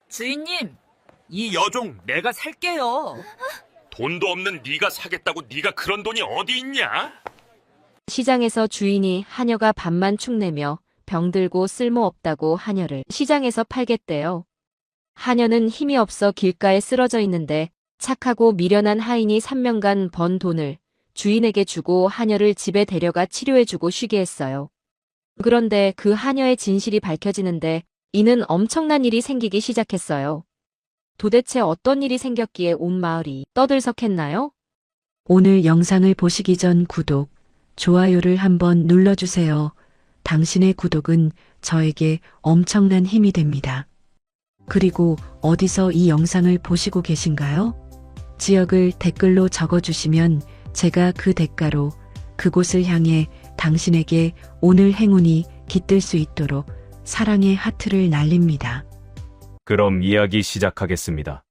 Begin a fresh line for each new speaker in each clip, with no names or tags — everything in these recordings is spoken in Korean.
주인님, 이 여종 내가 살게요.
돈도 없는 네가 사겠다고 네가 그런 돈이 어디 있냐?
시장에서 주인이 하녀가 밥만 축내며 병들고 쓸모없다고 하녀를 시장에서 팔겠대요. 하녀는 힘이 없어 길가에 쓰러져 있는데 착하고 미련한 하인이 3년간 번 돈을 주인에게 주고 하녀를 집에 데려가 치료해주고 쉬게 했어요. 그런데 그 하녀의 진실이 밝혀지는데 이는 엄청난 일이 생기기 시작했어요. 도대체 어떤 일이 생겼기에 온 마을이 떠들썩했나요?
오늘 영상을 보시기 전 구독, 좋아요를 한번 눌러주세요. 당신의 구독은 저에게 엄청난 힘이 됩니다. 그리고 어디서 이 영상을 보시고 계신가요? 지역을 댓글로 적어주시면 제가 그 대가로 그곳을 향해 당신에게 오늘 행운이 깃들 수 있도록 사랑의 하트를 날립니다.
그럼 이야기 시작하겠습니다.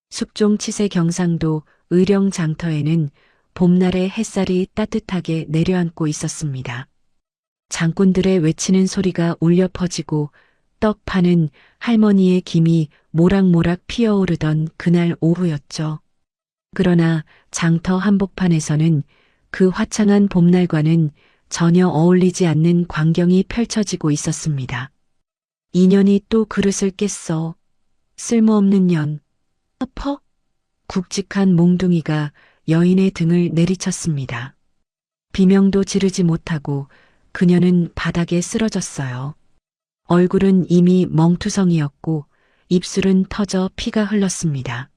숙종 치세 경상도 의령 장터에는 봄날의 햇살이 따뜻하게 내려앉고 있었습니다. 장꾼들의 외치는 소리가 울려 퍼지고 떡 파는 할머니의 김이 모락모락 피어오르던 그날 오후였죠. 그러나 장터 한복판에서는 그 화창한 봄날과는 전혀 어울리지 않는 광경이 펼쳐지고 있었습니다. 인연이 또 그릇을 깼어. 쓸모없는 년. 퍼? 굵직한 몽둥이가 여인의 등을 내리쳤습니다. 비명도 지르지 못하고 그녀는 바닥에 쓰러졌어요. 얼굴은 이미 멍투성이었고 입술은 터져 피가 흘렀습니다.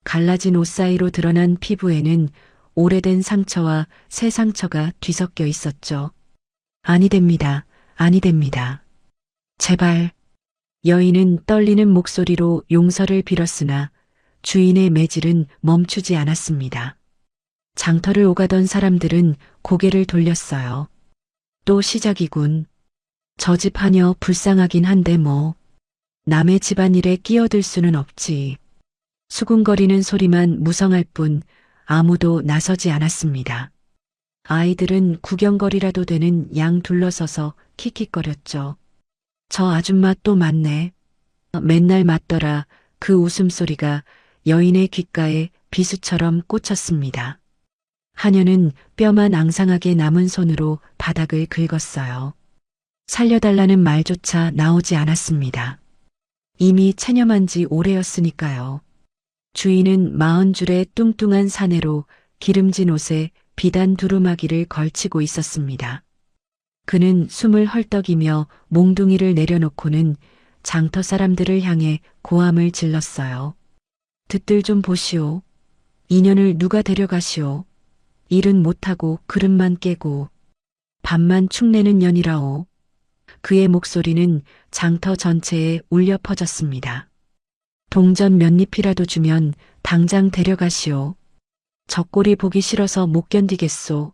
갈라진 옷 사이로 드러난 피부에는 오래된 상처와 새 상처가 뒤섞여 있었죠. 아니 됩니다. 아니 됩니다. 제발. 여인은 떨리는 목소리로 용서를 빌었으나 주인의 매질은 멈추지 않았습니다. 장터를 오가던 사람들은 고개를 돌렸어요. 또 시작이군. 저 집 하녀 불쌍하긴 한데 뭐. 남의 집안일에 끼어들 수는 없지. 수군거리는 소리만 무성할 뿐 아무도 나서지 않았습니다. 아이들은 구경거리라도 되는 양 둘러서서 킥킥거렸죠. 저 아줌마 또 맞네. 맨날 맞더라. 그 웃음소리가 여인의 귓가에 비수처럼 꽂혔습니다. 하녀는 뼈만 앙상하게 남은 손으로 바닥을 긁었어요. 살려달라는 말조차 나오지 않았습니다. 이미 체념한 지 오래였으니까요. 주인은 40줄의 뚱뚱한 사내로 기름진 옷에 비단 두루마기를 걸치고 있었습니다. 그는 숨을 헐떡이며 몽둥이를 내려놓고는 장터 사람들을 향해 고함을 질렀어요. 듣들 좀 보시오. 인연을 누가 데려가시오. 일은 못하고 그릇만 깨고 밥만 축내는 년이라오. 그의 목소리는 장터 전체에 울려 퍼졌습니다. 동전 몇 잎이라도 주면 당장 데려가시오. 저 꼴이 보기 싫어서 못 견디겠소.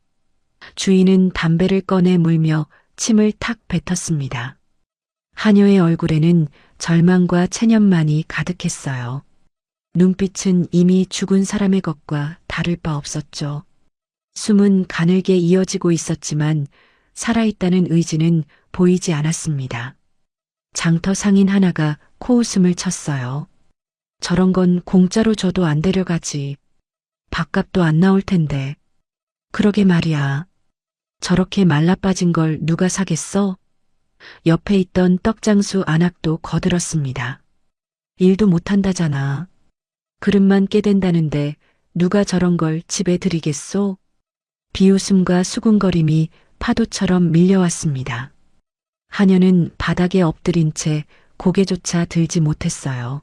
주인은 담배를 꺼내 물며 침을 탁 뱉었습니다. 하녀의 얼굴에는 절망과 체념만이 가득했어요. 눈빛은 이미 죽은 사람의 것과 다를 바 없었죠. 숨은 가늘게 이어지고 있었지만 살아있다는 의지는 보이지 않았습니다. 장터 상인 하나가 코웃음을 쳤어요. 저런 건 공짜로 줘도 안 데려가지. 밥값도 안 나올 텐데. 그러게 말이야. 저렇게 말라빠진 걸 누가 사겠어? 옆에 있던 떡장수 안악도 거들었습니다. 일도 못한다잖아. 그릇만 깨댄다는데 누가 저런 걸 집에 들이겠소? 비웃음과 수군거림이 파도처럼 밀려왔습니다. 하녀는 바닥에 엎드린 채 고개조차 들지 못했어요.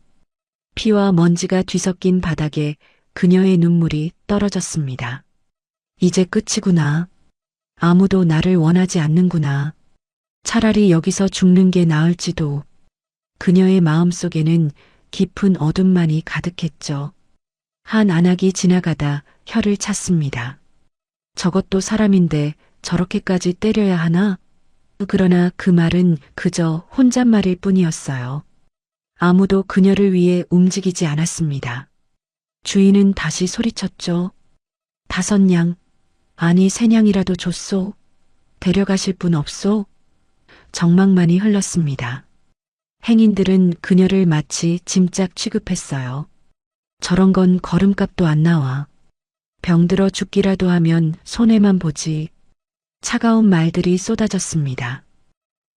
피와 먼지가 뒤섞인 바닥에 그녀의 눈물이 떨어졌습니다. 이제 끝이구나. 아무도 나를 원하지 않는구나. 차라리 여기서 죽는 게 나을지도. 그녀의 마음속에는 깊은 어둠만이 가득했죠. 한 안악이 지나가다 혀를 찼습니다. 저것도 사람인데 저렇게까지 때려야 하나? 그러나 그 말은 그저 혼잣말일 뿐이었어요. 아무도 그녀를 위해 움직이지 않았습니다. 주인은 다시 소리쳤죠. 5냥, 아니 3냥이라도 줬소. 데려가실 분 없소? 정막만이 흘렀습니다. 행인들은 그녀를 마치 짐짝 취급했어요. 저런 건 걸음값도 안 나와. 병들어 죽기라도 하면 손해만 보지. 차가운 말들이 쏟아졌습니다.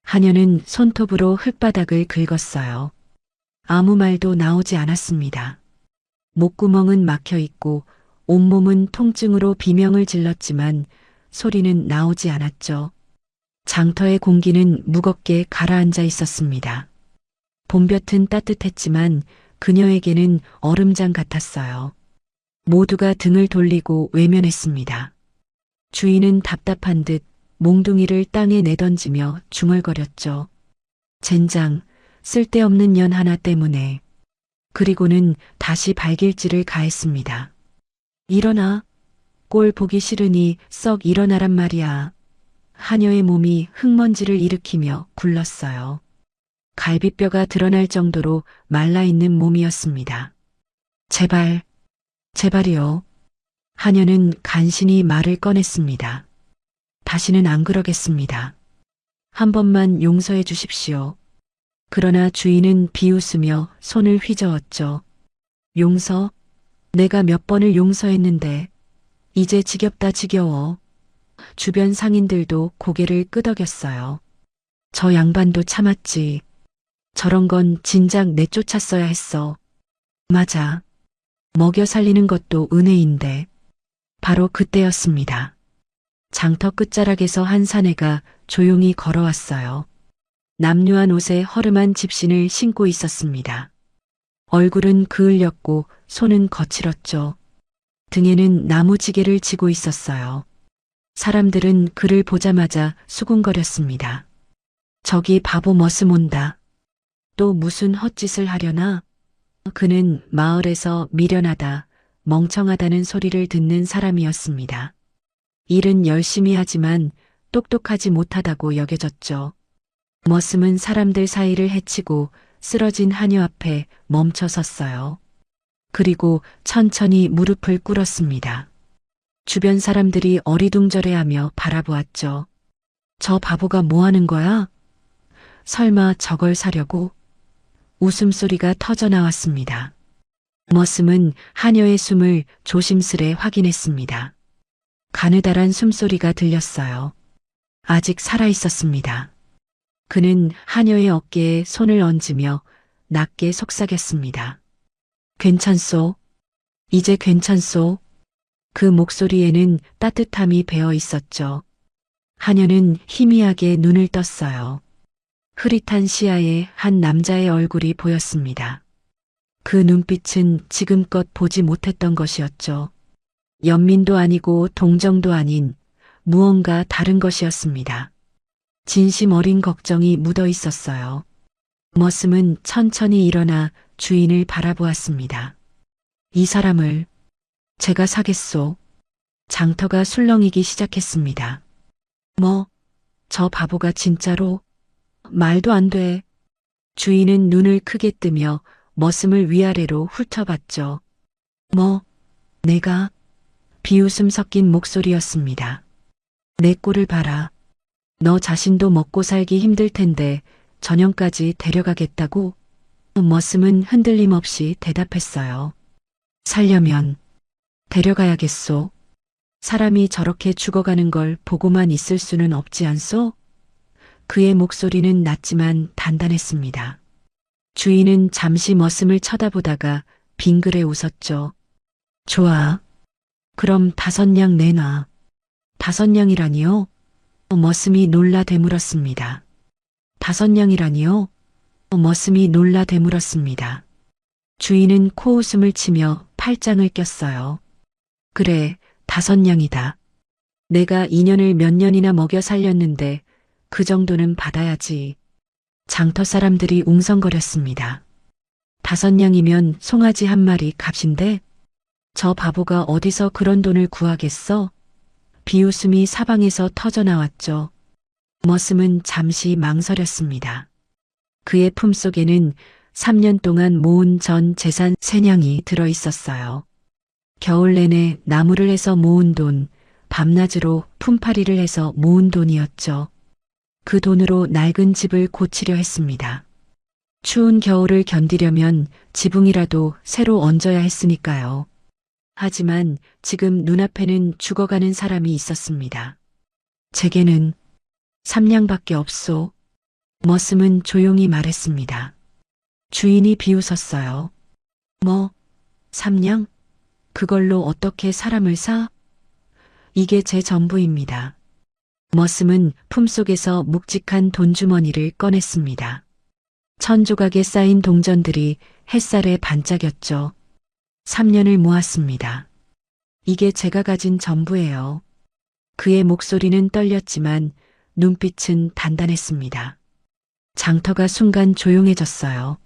하녀는 손톱으로 흙바닥을 긁었어요. 아무 말도 나오지 않았습니다. 목구멍은 막혀 있고 온몸은 통증으로 비명을 질렀지만 소리는 나오지 않았죠. 장터의 공기는 무겁게 가라앉아 있었습니다. 봄볕은 따뜻했지만 그녀에게는 얼음장 같았어요. 모두가 등을 돌리고 외면했습니다. 주인은 답답한 듯 몽둥이를 땅에 내던지며 중얼거렸죠. 젠장, 쓸데없는 년 하나 때문에. 그리고는 다시 발길질을 가했습니다. 일어나. 꼴 보기 싫으니 썩 일어나란 말이야. 하녀의 몸이 흙먼지를 일으키며 굴렀어요. 갈비뼈가 드러날 정도로 말라있는 몸이었습니다. 제발, 제발이요. 하녀는 간신히 말을 꺼냈습니다. 다시는 안 그러겠습니다. 한 번만 용서해 주십시오. 그러나 주인은 비웃으며 손을 휘저었죠. 용서? 내가 몇 번을 용서했는데 이제 지겹다 지겨워. 주변 상인들도 고개를 끄덕였어요. 저 양반도 참았지. 저런 건 진작 내쫓았어야 했어. 맞아. 먹여 살리는 것도 은혜인데. 바로 그때였습니다. 장터 끝자락에서 한 사내가 조용히 걸어왔어요. 남루한 옷에 허름한 집신을 신고 있었습니다. 얼굴은 그을렸고 손은 거칠었죠. 등에는 나무지게를 지고 있었어요. 사람들은 그를 보자마자 수군거렸습니다. 저기 바보 머슴 온다. 또 무슨 헛짓을 하려나? 그는 마을에서 미련하다, 멍청하다는 소리를 듣는 사람이었습니다. 일은 열심히 하지만 똑똑하지 못하다고 여겨졌죠. 머슴은 사람들 사이를 헤치고 쓰러진 하녀 앞에 멈춰 섰어요. 그리고 천천히 무릎을 꿇었습니다. 주변 사람들이 어리둥절해하며 바라보았죠. 저 바보가 뭐 하는 거야? 설마 저걸 사려고? 웃음소리가 터져 나왔습니다. 머슴은 하녀의 숨을 조심스레 확인했습니다. 가느다란 숨소리가 들렸어요. 아직 살아 있었습니다. 그는 하녀의 어깨에 손을 얹으며 낮게 속삭였습니다. 괜찮소? 이제 괜찮소? 그 목소리에는 따뜻함이 배어 있었죠. 하녀는 희미하게 눈을 떴어요. 흐릿한 시야에 한 남자의 얼굴이 보였습니다. 그 눈빛은 지금껏 보지 못했던 것이었죠. 연민도 아니고 동정도 아닌 무언가 다른 것이었습니다. 진심 어린 걱정이 묻어 있었어요. 머슴은 천천히 일어나 주인을 바라보았습니다. 이 사람을 제가 사겠소. 장터가 술렁이기 시작했습니다. 뭐, 저 바보가 진짜로? 말도 안 돼. 주인은 눈을 크게 뜨며 머슴을 위아래로 훑어봤죠. 뭐, 내가? 비웃음 섞인 목소리였습니다. 내 꼴을 봐라. 너 자신도 먹고 살기 힘들 텐데 전영까지 데려가겠다고? 머슴은 흔들림 없이 대답했어요. 살려면 데려가야겠소. 사람이 저렇게 죽어가는 걸 보고만 있을 수는 없지 않소? 그의 목소리는 낮지만 단단했습니다. 주인은 잠시 머슴을 쳐다보다가 빙그레 웃었죠. 좋아. 그럼 5냥 내놔. 5냥이라니요? 머슴이 놀라 되물었습니다. 5냥이라니요? 머슴이 놀라 되물었습니다. 주인은 코웃음을 치며 팔짱을 꼈어요. 그래, 5냥이다. 내가 2년을 몇 년이나 먹여 살렸는데 그 정도는 받아야지. 장터 사람들이 웅성거렸습니다. 5냥이면 송아지 한 마리 값인데 저 바보가 어디서 그런 돈을 구하겠어? 비웃음이 사방에서 터져 나왔죠. 머슴은 잠시 망설였습니다. 그의 품속에는 3년 동안 모은 전 재산 3냥이 들어 있었어요. 겨울 내내 나무를 해서 모은 돈, 밤낮으로 품팔이를 해서 모은 돈이었죠. 그 돈으로 낡은 집을 고치려 했습니다. 추운 겨울을 견디려면 지붕이라도 새로 얹어야 했으니까요. 하지만 지금 눈앞에는 죽어가는 사람이 있었습니다. 제게는 삼냥밖에 없소. 머슴은 조용히 말했습니다. 주인이 비웃었어요. 뭐, 삼냥? 그걸로 어떻게 사람을 사? 이게 제 전부입니다. 머슴은 품속에서 묵직한 돈주머니를 꺼냈습니다. 1000조각에 쌓인 동전들이 햇살에 반짝였죠. 3년을 모았습니다. 이게 제가 가진 전부예요. 그의 목소리는 떨렸지만 눈빛은 단단했습니다. 장터가 순간 조용해졌어요.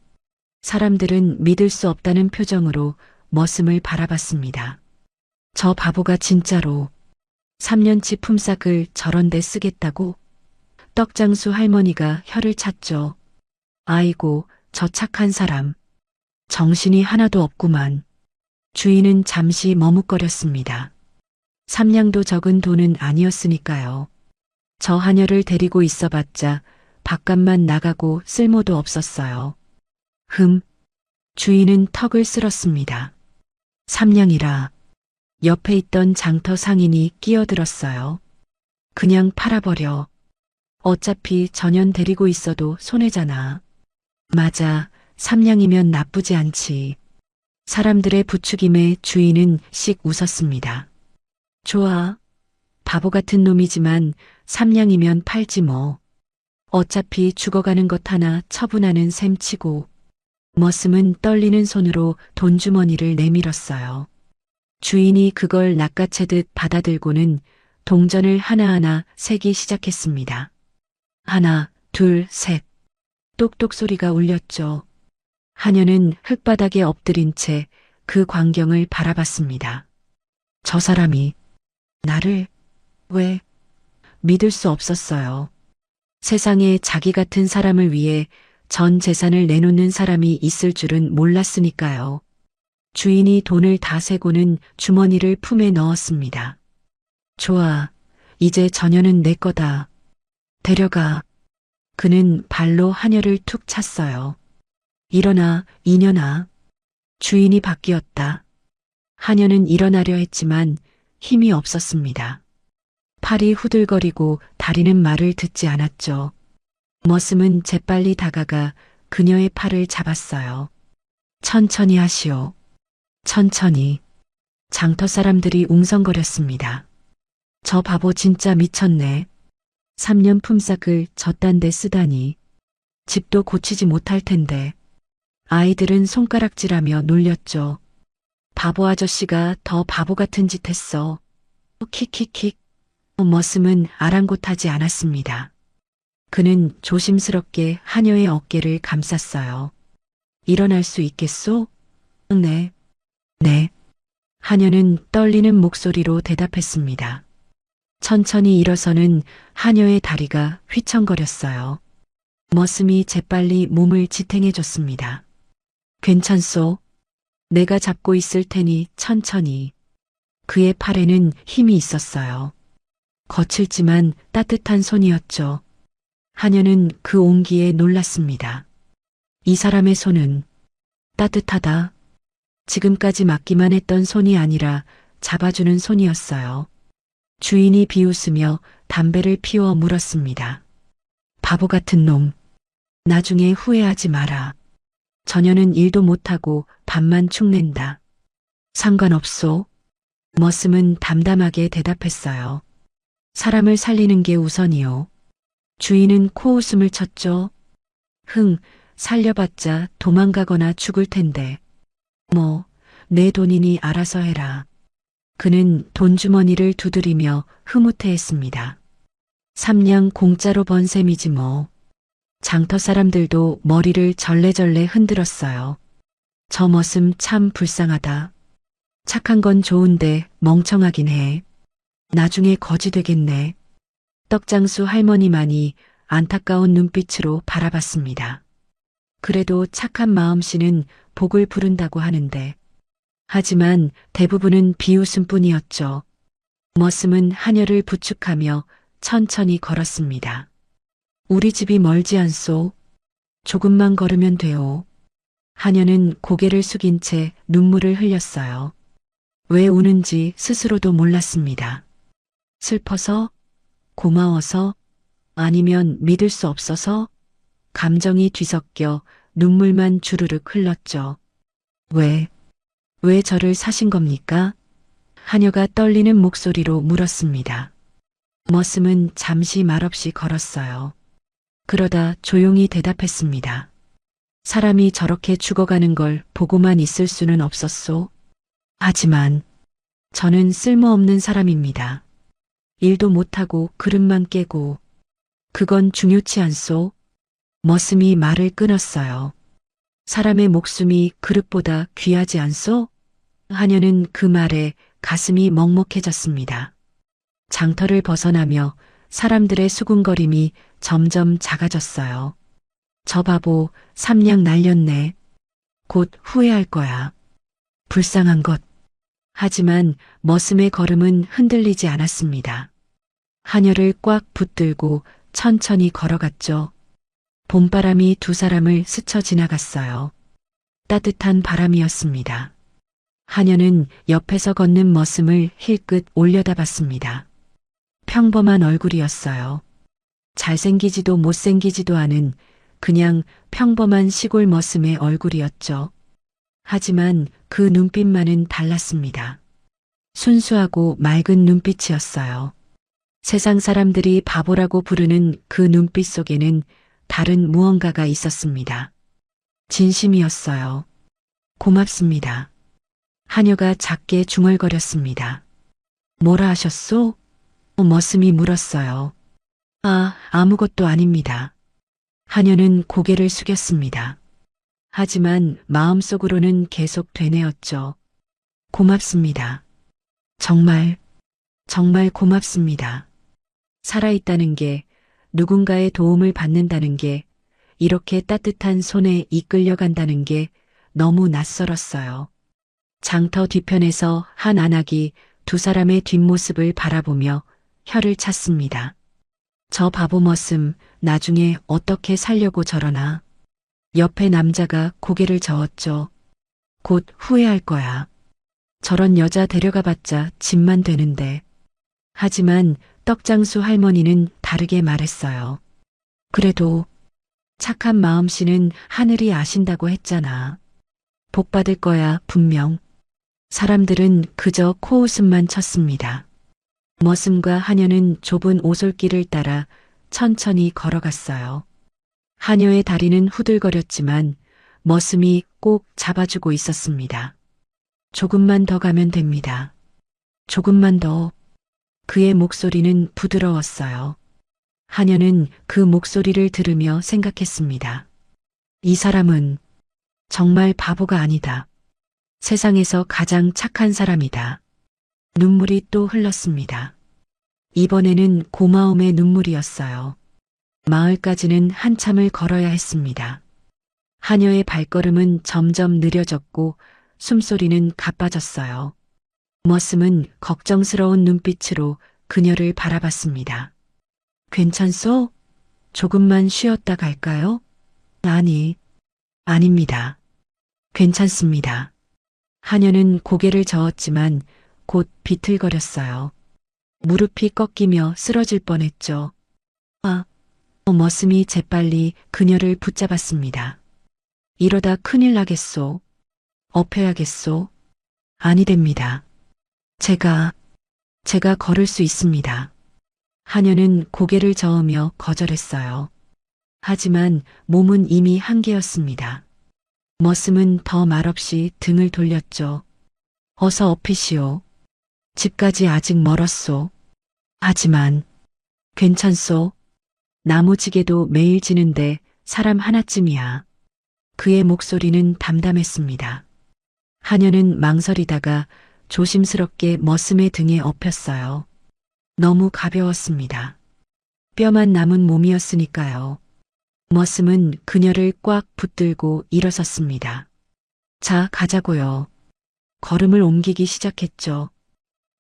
사람들은 믿을 수 없다는 표정으로 머슴을 바라봤습니다. 저 바보가 진짜로 3년치 품삯을 저런 데 쓰겠다고? 떡장수 할머니가 혀를 찼죠. 아이고, 저 착한 사람. 정신이 하나도 없구만. 주인은 잠시 머뭇거렸습니다. 3냥도 적은 돈은 아니었으니까요. 저 하녀를 데리고 있어봤자 밥값만 나가고 쓸모도 없었어요. 주인은 턱을 쓸었습니다. 3냥이라. 옆에 있던 장터 상인이 끼어들었어요. 그냥 팔아버려. 어차피 전현 데리고 있어도 손해잖아. 맞아, 3냥이면 나쁘지 않지. 사람들의 부추김에 주인은 씩 웃었습니다. 좋아. 바보 같은 놈이지만 3냥이면 팔지 뭐. 어차피 죽어가는 것 하나 처분하는 셈치고. 머슴은 떨리는 손으로 돈주머니를 내밀었어요. 주인이 그걸 낚아채듯 받아들고는 동전을 하나하나 세기 시작했습니다. 하나, 둘, 셋. 똑똑 소리가 울렸죠. 하녀는 흙바닥에 엎드린 채 그 광경을 바라봤습니다. 저 사람이 나를 왜 믿을 수 없었어요. 세상에 자기 같은 사람을 위해 전 재산을 내놓는 사람이 있을 줄은 몰랐으니까요. 주인이 돈을 다 세고는 주머니를 품에 넣었습니다. 좋아, 이제 전혀는 내 거다. 데려가. 그는 발로 하녀를 툭 찼어요. 일어나, 이년아. 주인이 바뀌었다. 하녀는 일어나려 했지만 힘이 없었습니다. 팔이 후들거리고 다리는 말을 듣지 않았죠. 머슴은 재빨리 다가가 그녀의 팔을 잡았어요. 천천히 하시오. 천천히. 장터 사람들이 웅성거렸습니다. 저 바보 진짜 미쳤네. 3년 품삯을 저딴 데 쓰다니. 집도 고치지 못할 텐데. 아이들은 손가락질하며 놀렸죠. 바보 아저씨가 더 바보 같은 짓 했어. 킥킥킥. 머슴은 아랑곳하지 않았습니다. 그는 조심스럽게 하녀의 어깨를 감쌌어요. 일어날 수 있겠소? 네. 네. 하녀는 떨리는 목소리로 대답했습니다. 천천히 일어서는 하녀의 다리가 휘청거렸어요. 머슴이 재빨리 몸을 지탱해줬습니다. 괜찮소? 내가 잡고 있을 테니 천천히. 그의 팔에는 힘이 있었어요. 거칠지만 따뜻한 손이었죠. 하녀는 그 온기에 놀랐습니다. 이 사람의 손은 따뜻하다. 지금까지 맡기만 했던 손이 아니라 잡아주는 손이었어요. 주인이 비웃으며 담배를 피워 물었습니다. 바보 같은 놈. 나중에 후회하지 마라. 전혀는 일도 못하고 밥만 축낸다. 상관없소. 머슴은 담담하게 대답했어요. 사람을 살리는 게 우선이요. 주인은 코웃음을 쳤죠. 살려봤자 도망가거나 죽을 텐데. 뭐, 내 돈이니 알아서 해라. 그는 돈주머니를 두드리며 흐뭇해했습니다. 3냥 공짜로 번 셈이지 뭐. 장터 사람들도 머리를 절레절레 흔들었어요. 저 머슴 참 불쌍하다. 착한 건 좋은데 멍청하긴 해. 나중에 거지 되겠네. 떡장수 할머니만이 안타까운 눈빛으로 바라봤습니다. 그래도 착한 마음씨는 복을 부른다고 하는데. 하지만 대부분은 비웃음뿐이었죠. 머슴은 하녀를 부축하며 천천히 걸었습니다. 우리 집이 멀지 않소? 조금만 걸으면 돼요. 하녀는 고개를 숙인 채 눈물을 흘렸어요. 왜 우는지 스스로도 몰랐습니다. 슬퍼서, 고마워서, 아니면 믿을 수 없어서 감정이 뒤섞여 눈물만 주르륵 흘렀죠. 왜 저를 사신 겁니까? 하녀가 떨리는 목소리로 물었습니다. 머슴은 잠시 말없이 걸었어요. 그러다 조용히 대답했습니다. 사람이 저렇게 죽어가는 걸 보고만 있을 수는 없었소. 하지만 저는 쓸모없는 사람입니다. 일도 못하고 그릇만 깨고 그건 중요치 않소. 머슴이 말을 끊었어요. 사람의 목숨이 그릇보다 귀하지 않소? 하녀는 그 말에 가슴이 먹먹해졌습니다. 장터를 벗어나며 사람들의 수군거림이 점점 작아졌어요. 저 바보 삼냥 날렸네. 곧 후회할 거야. 불쌍한 것. 하지만 머슴의 걸음은 흔들리지 않았습니다. 하녀를 꽉 붙들고 천천히 걸어갔죠. 봄바람이 두 사람을 스쳐 지나갔어요. 따뜻한 바람이었습니다. 하녀는 옆에서 걷는 머슴을 힐끗 올려다봤습니다. 평범한 얼굴이었어요. 잘생기지도 못생기지도 않은 그냥 평범한 시골 머슴의 얼굴이었죠. 하지만 그 눈빛만은 달랐습니다. 순수하고 맑은 눈빛이었어요. 세상 사람들이 바보라고 부르는 그 눈빛 속에는 다른 무언가가 있었습니다. 진심이었어요. 고맙습니다. 하녀가 작게 중얼거렸습니다. 뭐라 하셨소? 머슴이 물었어요. 아무것도 아닙니다. 하녀는 고개를 숙였습니다. 하지만 마음속으로는 계속 되뇌었죠. 고맙습니다. 정말 고맙습니다. 살아있다는 게, 누군가의 도움을 받는다는 게, 이렇게 따뜻한 손에 이끌려간다는 게 너무 낯설었어요. 장터 뒤편에서 한 안악이 두 사람의 뒷모습을 바라보며 혀를 찼습니다. 저 바보 머슴 나중에 어떻게 살려고 저러나. 옆에 남자가 고개를 저었죠. 곧 후회할 거야. 저런 여자 데려가봤자 짐만 되는데. 하지만 떡장수 할머니는 다르게 말했어요. 그래도 착한 마음씨는 하늘이 아신다고 했잖아. 복 받을 거야, 분명. 사람들은 그저 코웃음만 쳤습니다. 머슴과 하녀는 좁은 오솔길을 따라 천천히 걸어갔어요. 하녀의 다리는 후들거렸지만 머슴이 꼭 잡아주고 있었습니다. 조금만 더 가면 됩니다. 조금만 더. 그의 목소리는 부드러웠어요. 하녀는 그 목소리를 들으며 생각했습니다. 이 사람은 정말 바보가 아니다. 세상에서 가장 착한 사람이다. 눈물이 또 흘렀습니다. 이번에는 고마움의 눈물이었어요. 마을까지는 한참을 걸어야 했습니다. 하녀의 발걸음은 점점 느려졌고 숨소리는 가빠졌어요. 머슴은 걱정스러운 눈빛으로 그녀를 바라봤습니다. 괜찮소? 조금만 쉬었다 갈까요? 아닙니다. 괜찮습니다. 하녀는 고개를 저었지만 곧 비틀거렸어요. 무릎이 꺾이며 쓰러질 뻔했죠. 머슴이 재빨리 그녀를 붙잡았습니다. 이러다 큰일 나겠소. 업혀야겠소. 아니 됩니다. 제가 걸을 수 있습니다. 하녀는 고개를 저으며 거절했어요. 하지만 몸은 이미 한계였습니다. 머슴은 더 말없이 등을 돌렸죠. 어서 업히시오. 집까지 아직 멀었소. 하지만 괜찮소. 나무지게도 매일 지는데 사람 하나쯤이야. 그의 목소리는 담담했습니다. 하녀는 망설이다가 조심스럽게 머슴의 등에 업혔어요. 너무 가벼웠습니다. 뼈만 남은 몸이었으니까요. 머슴은 그녀를 꽉 붙들고 일어섰습니다. 자, 가자고요. 걸음을 옮기기 시작했죠.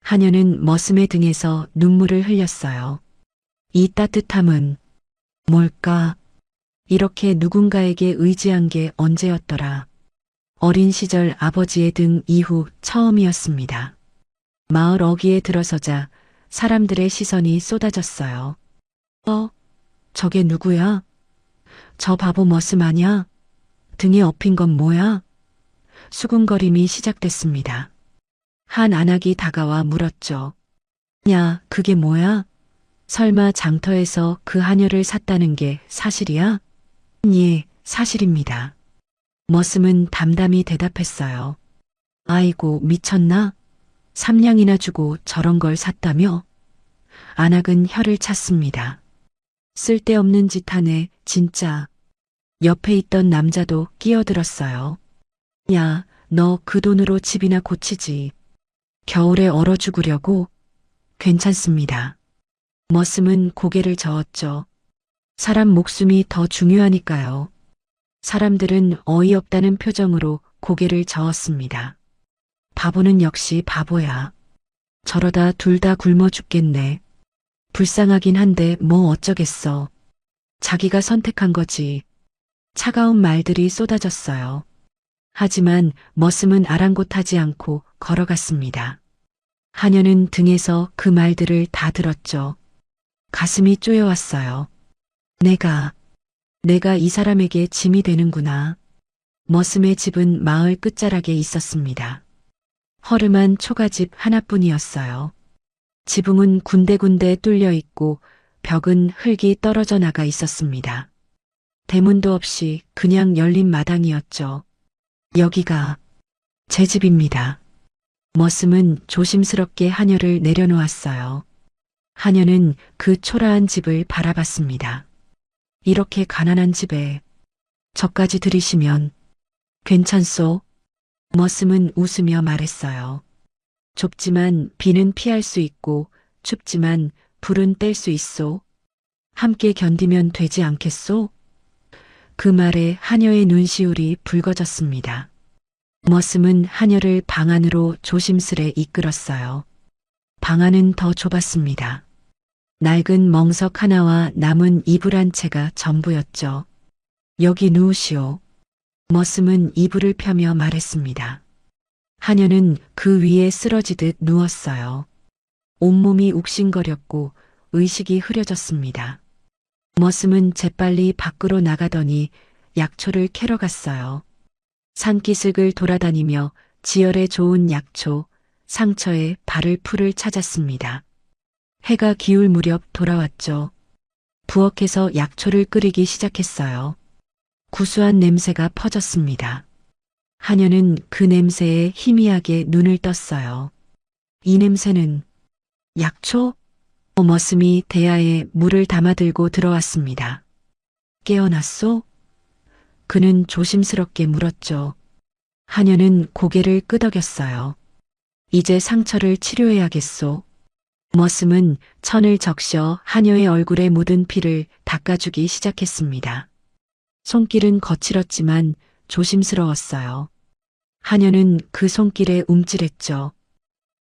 하녀는 머슴의 등에서 눈물을 흘렸어요. 이 따뜻함은 뭘까? 이렇게 누군가에게 의지한 게 언제였더라. 어린 시절 아버지의 등 이후 처음이었습니다. 마을 어귀에 들어서자 사람들의 시선이 쏟아졌어요. 저게 누구야? 저 바보 머슴 아냐? 등에 업힌 건 뭐야? 수군거림이 시작됐습니다. 한 안악이 다가와 물었죠. 야, 그게 뭐야? 설마 장터에서 그 하녀를 샀다는 게 사실이야? 예, 사실입니다. 머슴은 담담히 대답했어요. 아이고, 미쳤나? 3냥이나 주고 저런 걸 샀다며? 안악은 혀를 찼습니다. 쓸데없는 짓 하네, 진짜. 옆에 있던 남자도 끼어들었어요. 야, 너 그 돈으로 집이나 고치지. 겨울에 얼어 죽으려고? 괜찮습니다. 머슴은 고개를 저었죠. 사람 목숨이 더 중요하니까요. 사람들은 어이없다는 표정으로 고개를 저었습니다. 바보는 역시 바보야. 저러다 둘 다 굶어 죽겠네. 불쌍하긴 한데 뭐 어쩌겠어. 자기가 선택한 거지. 차가운 말들이 쏟아졌어요. 하지만 머슴은 아랑곳하지 않고 걸어갔습니다. 하녀는 등에서 그 말들을 다 들었죠. 가슴이 쪼여왔어요. 내가 이 사람에게 짐이 되는구나. 머슴의 집은 마을 끝자락에 있었습니다. 허름한 초가집 하나뿐이었어요. 지붕은 군데군데 뚫려 있고 벽은 흙이 떨어져 나가 있었습니다. 대문도 없이 그냥 열린 마당이었죠. 여기가 제 집입니다. 머슴은 조심스럽게 하녀를 내려놓았어요. 하녀는 그 초라한 집을 바라봤습니다. 이렇게 가난한 집에 저까지 들이시면 괜찮소? 머슴은 웃으며 말했어요. 좁지만 비는 피할 수 있고 춥지만 불은 뗄 수 있소. 함께 견디면 되지 않겠소? 그 말에 하녀의 눈시울이 붉어졌습니다. 머슴은 하녀를 방 안으로 조심스레 이끌었어요. 방 안은 더 좁았습니다. 낡은 멍석 하나와 남은 이불 한 채가 전부였죠. 여기 누우시오. 머슴은 이불을 펴며 말했습니다. 하녀는 그 위에 쓰러지듯 누웠어요. 온몸이 욱신거렸고 의식이 흐려졌습니다. 머슴은 재빨리 밖으로 나가더니 약초를 캐러 갔어요. 산기슭을 돌아다니며 지혈에 좋은 약초, 상처에 바를 풀을 찾았습니다. 해가 기울 무렵 돌아왔죠. 부엌에서 약초를 끓이기 시작했어요. 구수한 냄새가 퍼졌습니다. 하녀는 그 냄새에 희미하게 눈을 떴어요. 이 냄새는 약초? 머슴이 대야에 물을 담아들고 들어왔습니다. 깨어났소? 그는 조심스럽게 물었죠. 하녀는 고개를 끄덕였어요. 이제 상처를 치료해야겠소. 머슴은 천을 적셔 하녀의 얼굴에 묻은 피를 닦아주기 시작했습니다. 손길은 거칠었지만 조심스러웠어요. 하녀는 그 손길에 움찔했죠.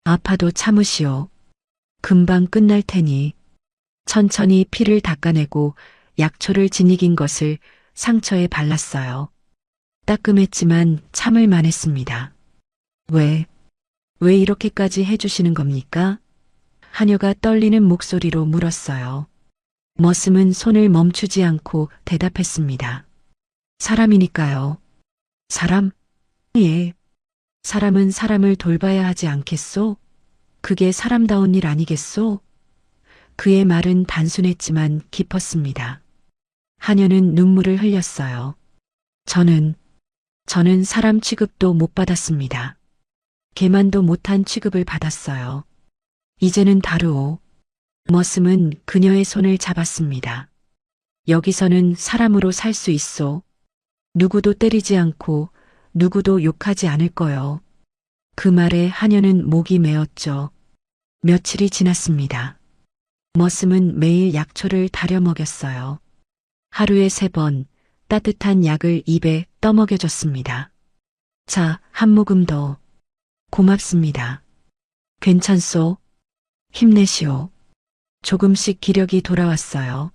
아파도 참으시오. 금방 끝날 테니. 천천히 피를 닦아내고 약초를 지니긴 것을 상처에 발랐어요. 따끔했지만 참을 만했습니다. 왜 이렇게까지 해주시는 겁니까? 하녀가 떨리는 목소리로 물었어요. 머슴은 손을 멈추지 않고 대답했습니다. 사람이니까요. 사람? 예. 사람은 사람을 돌봐야 하지 않겠소? 그게 사람다운 일 아니겠소? 그의 말은 단순했지만 깊었습니다. 하녀는 눈물을 흘렸어요. 저는 사람 취급도 못 받았습니다. 개만도 못한 취급을 받았어요. 이제는 다르오. 머슴은 그녀의 손을 잡았습니다. 여기서는 사람으로 살 수 있소. 누구도 때리지 않고 누구도 욕하지 않을 거요. 그 말에 하녀는 목이 메었죠. 며칠이 지났습니다. 머슴은 매일 약초를 다려 먹였어요. 하루에 3번 따뜻한 약을 입에 떠먹여줬습니다. 자, 한 모금 더. 고맙습니다. 괜찮소? 힘내시오. 조금씩 기력이 돌아왔어요.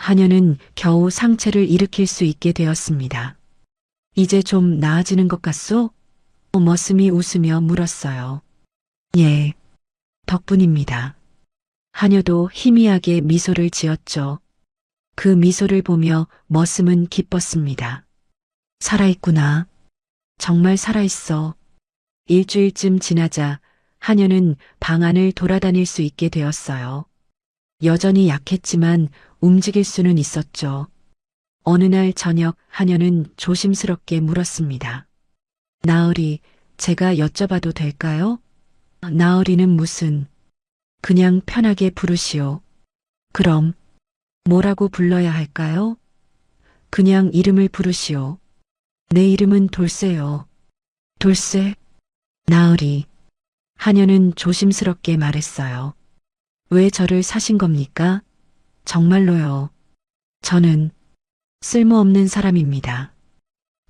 하녀는 겨우 상체를 일으킬 수 있게 되었습니다. 이제 좀 나아지는 것 같소? 머슴이 웃으며 물었어요. 예, 덕분입니다. 하녀도 희미하게 미소를 지었죠. 그 미소를 보며 머슴은 기뻤습니다. 살아있구나. 정말 살아있어. 일주일쯤 지나자 하녀는 방 안을 돌아다닐 수 있게 되었어요. 여전히 약했지만 움직일 수는 있었죠. 어느 날 저녁 하녀는 조심스럽게 물었습니다. 나으리, 제가 여쭤봐도 될까요? 나으리는 무슨, 그냥 편하게 부르시오. 그럼, 뭐라고 불러야 할까요? 그냥 이름을 부르시오. 내 이름은 돌쇠요. 돌쇠? 나으리. 하녀는 조심스럽게 말했어요. 왜 저를 사신 겁니까? 정말로요. 저는 쓸모없는 사람입니다.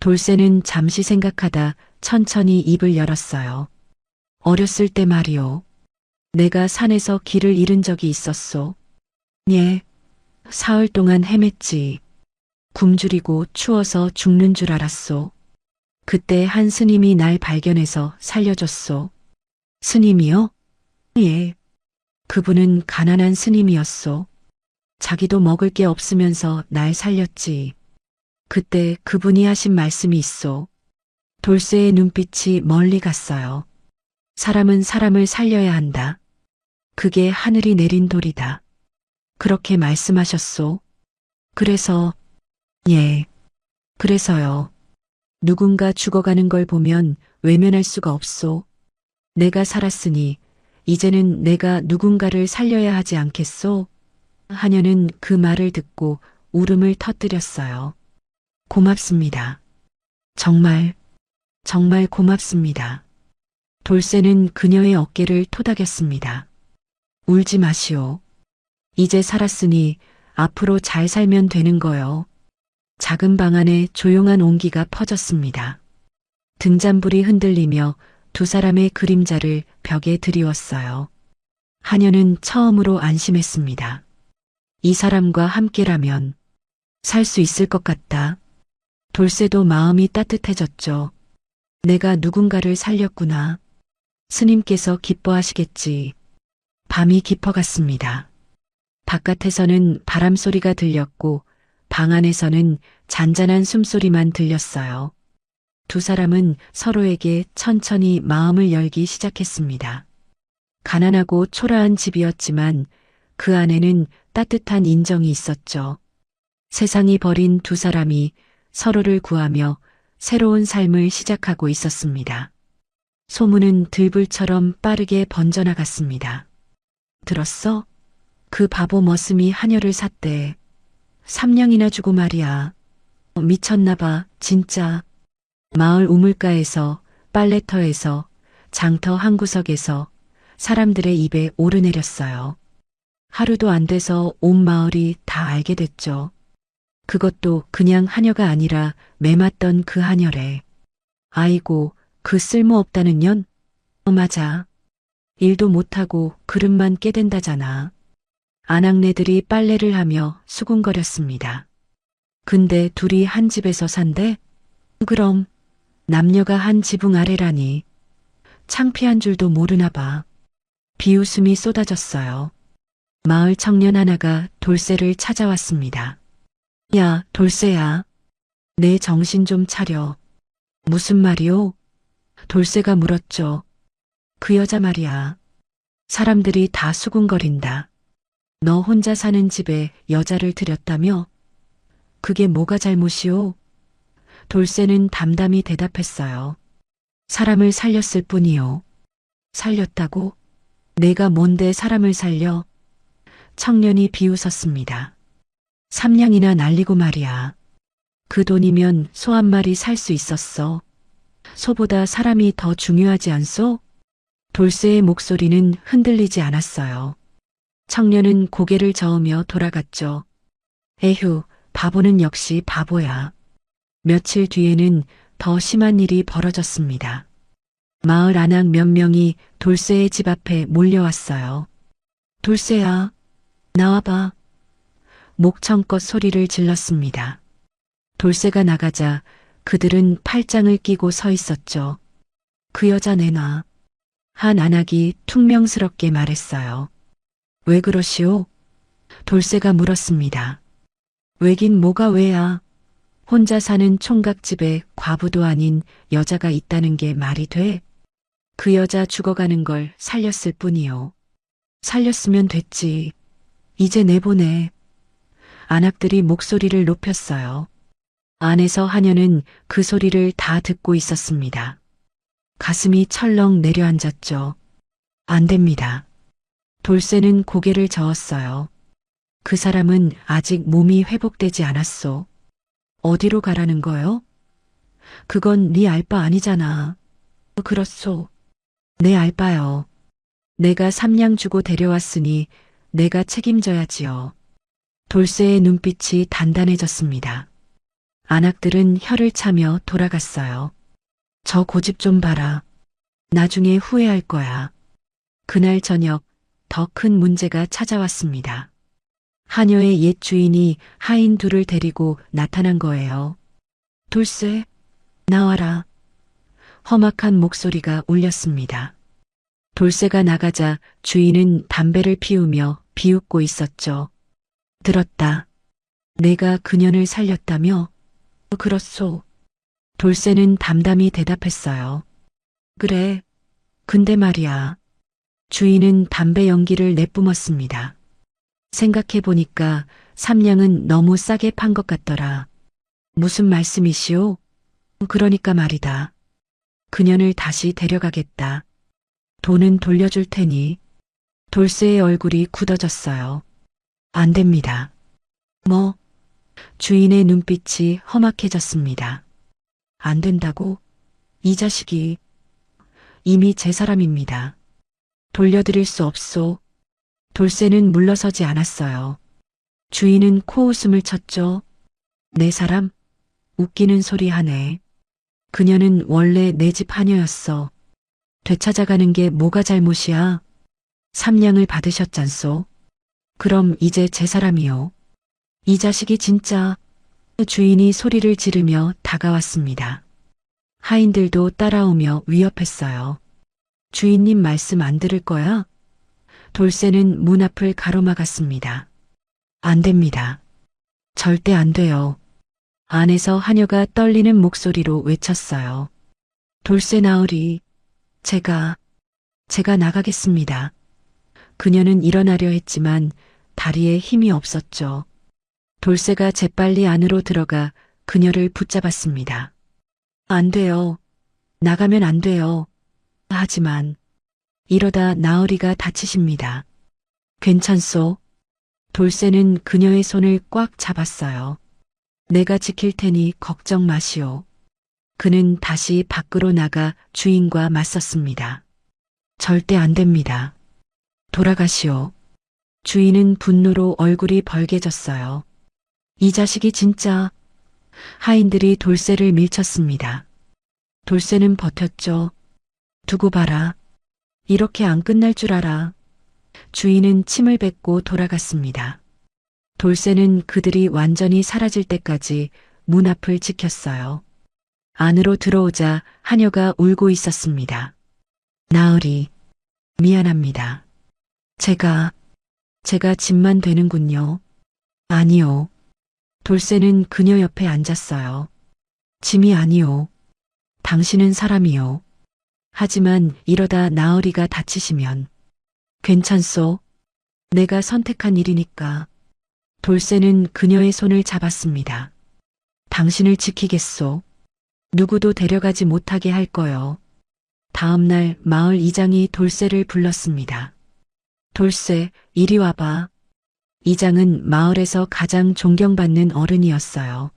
돌쇠는 잠시 생각하다 천천히 입을 열었어요. 어렸을 때 말이오. 내가 산에서 길을 잃은 적이 있었소. 예. 사흘 동안 헤맸지. 굶주리고 추워서 죽는 줄 알았소. 그때 한 스님이 날 발견해서 살려줬소. 스님이요? 예. 그분은 가난한 스님이었소. 자기도 먹을 게 없으면서 날 살렸지. 그때 그분이 하신 말씀이 있소. 돌쇠의 눈빛이 멀리 갔어요. 사람은 사람을 살려야 한다. 그게 하늘이 내린 돌이다. 그렇게 말씀하셨소. 그래서, 예. 그래서요. 누군가 죽어가는 걸 보면 외면할 수가 없소. 내가 살았으니 이제는 내가 누군가를 살려야 하지 않겠소? 하녀는 그 말을 듣고 울음을 터뜨렸어요. 고맙습니다. 정말, 정말 고맙습니다. 돌쇠는 그녀의 어깨를 토닥였습니다. 울지 마시오. 이제 살았으니 앞으로 잘 살면 되는 거요. 작은 방 안에 조용한 온기가 퍼졌습니다. 등잔불이 흔들리며 두 사람의 그림자를 벽에 드리웠어요. 하녀는 처음으로 안심했습니다. 이 사람과 함께라면 살 수 있을 것 같다. 돌쇠도 마음이 따뜻해졌죠. 내가 누군가를 살렸구나. 스님께서 기뻐하시겠지. 밤이 깊어갔습니다. 바깥에서는 바람 소리가 들렸고 방 안에서는 잔잔한 숨소리만 들렸어요. 두 사람은 서로에게 천천히 마음을 열기 시작했습니다. 가난하고 초라한 집이었지만 그 안에는 따뜻한 인정이 있었죠. 세상이 버린 두 사람이 서로를 구하며 새로운 삶을 시작하고 있었습니다. 소문은 들불처럼 빠르게 번져나갔습니다. 들었어? 그 바보 머슴이 하녀를 샀대. 3냥이나 주고 말이야. 미쳤나봐, 진짜. 마을 우물가에서, 빨래터에서, 장터 한 구석에서 사람들의 입에 오르내렸어요. 하루도 안 돼서 온 마을이 다 알게 됐죠. 그것도 그냥 하녀가 아니라 매맞던 그 하녀래. 아이고, 그 쓸모없다는 년? 맞아. 일도 못하고 그릇만 깨댄다잖아. 아낙네들이 빨래를 하며 수군거렸습니다. 근데 둘이 한 집에서 산대? 그럼 남녀가 한 지붕 아래라니. 창피한 줄도 모르나 봐. 비웃음이 쏟아졌어요. 마을 청년 하나가 돌쇠를 찾아왔습니다. 야, 돌쇠야. 내 정신 좀 차려. 무슨 말이오? 돌쇠가 물었죠. 그 여자 말이야. 사람들이 다 수군거린다. 너 혼자 사는 집에 여자를 들였다며? 그게 뭐가 잘못이오? 돌쇠는 담담히 대답했어요. 사람을 살렸을 뿐이요. 살렸다고? 내가 뭔데 사람을 살려? 청년이 비웃었습니다. 3냥이나 날리고 말이야. 그 돈이면 소 한 마리 살 수 있었어. 소보다 사람이 더 중요하지 않소? 돌쇠의 목소리는 흔들리지 않았어요. 청년은 고개를 저으며 돌아갔죠. 에휴, 바보는 역시 바보야. 며칠 뒤에는 더 심한 일이 벌어졌습니다. 마을 아낙 몇 명이 돌쇠의 집 앞에 몰려왔어요. 돌쇠야, 나와봐. 목청껏 소리를 질렀습니다. 돌쇠가 나가자 그들은 팔짱을 끼고 서 있었죠. 그 여자 내놔. 한 안악이 퉁명스럽게 말했어요. 왜 그러시오? 돌쇠가 물었습니다. 왜긴 뭐가 왜야? 혼자 사는 총각집에 과부도 아닌 여자가 있다는 게 말이 돼? 그 여자 죽어가는 걸 살렸을 뿐이요. 살렸으면 됐지. 이제 내보내. 안악들이 목소리를 높였어요. 안에서 하녀는 그 소리를 다 듣고 있었습니다. 가슴이 철렁 내려앉았죠. 안 됩니다. 돌쇠는 고개를 저었어요. 그 사람은 아직 몸이 회복되지 않았소. 어디로 가라는 거요? 그건 네 알 바 아니잖아. 그렇소. 내 알 바요. 내가 삼냥 주고 데려왔으니 내가 책임져야지요. 돌쇠의 눈빛이 단단해졌습니다. 안악들은 혀를 차며 돌아갔어요. 저 고집 좀 봐라. 나중에 후회할 거야. 그날 저녁 더 큰 문제가 찾아왔습니다. 하녀의 옛 주인이 하인 둘을 데리고 나타난 거예요. 돌쇠, 나와라. 험악한 목소리가 울렸습니다. 돌쇠가 나가자 주인은 담배를 피우며 비웃고 있었죠. 들었다. 내가 그년을 살렸다며? 그렇소. 돌쇠는 담담히 대답했어요. 그래. 근데 말이야. 주인은 담배 연기를 내뿜었습니다. 생각해보니까 삼냥은 너무 싸게 판 것 같더라. 무슨 말씀이시오? 그러니까 말이다. 그년을 다시 데려가겠다. 돈은 돌려줄 테니. 돌쇠의 얼굴이 굳어졌어요. 안 됩니다. 뭐? 주인의 눈빛이 험악해졌습니다. 안 된다고? 이 자식이 이미 제 사람입니다. 돌려드릴 수 없소. 돌쇠는 물러서지 않았어요. 주인은 코웃음을 쳤죠. 내 사람? 웃기는 소리 하네. 그녀는 원래 내 집 하녀였어. 되찾아가는 게 뭐가 잘못이야? 삼냥을 받으셨잖소. 그럼 이제 제 사람이요. 이 자식이 진짜. 주인이 소리를 지르며 다가왔습니다. 하인들도 따라오며 위협했어요. 주인님 말씀 안 들을 거야? 돌쇠는 문 앞을 가로막았습니다. 안 됩니다. 절대 안 돼요. 안에서 하녀가 떨리는 목소리로 외쳤어요. 돌쇠 나으리, 제가 나가겠습니다. 그녀는 일어나려 했지만 다리에 힘이 없었죠. 돌쇠가 재빨리 안으로 들어가 그녀를 붙잡았습니다. 안 돼요. 나가면 안 돼요. 하지만 이러다 나으리가 다치십니다. 괜찮소? 돌쇠는 그녀의 손을 꽉 잡았어요. 내가 지킬 테니 걱정 마시오. 그는 다시 밖으로 나가 주인과 맞섰습니다. 절대 안 됩니다. 돌아가시오. 주인은 분노로 얼굴이 벌개졌어요. 이 자식이 진짜. 하인들이 돌쇠를 밀쳤습니다. 돌쇠는 버텼죠. 두고 봐라. 이렇게 안 끝날 줄 알아. 주인은 침을 뱉고 돌아갔습니다. 돌쇠는 그들이 완전히 사라질 때까지 문 앞을 지켰어요. 안으로 들어오자 하녀가 울고 있었습니다. 나으리, 미안합니다. 제가 짐만 되는군요. 아니요. 돌쇠는 그녀 옆에 앉았어요. 짐이 아니요. 당신은 사람이요. 하지만 이러다 나으리가 다치시면. 괜찮소? 내가 선택한 일이니까. 돌쇠는 그녀의 손을 잡았습니다. 당신을 지키겠소. 누구도 데려가지 못하게 할 거요. 다음 날 마을 이장이 돌쇠를 불렀습니다. 돌쇠, 이리 와봐. 이장은 마을에서 가장 존경받는 어른이었어요.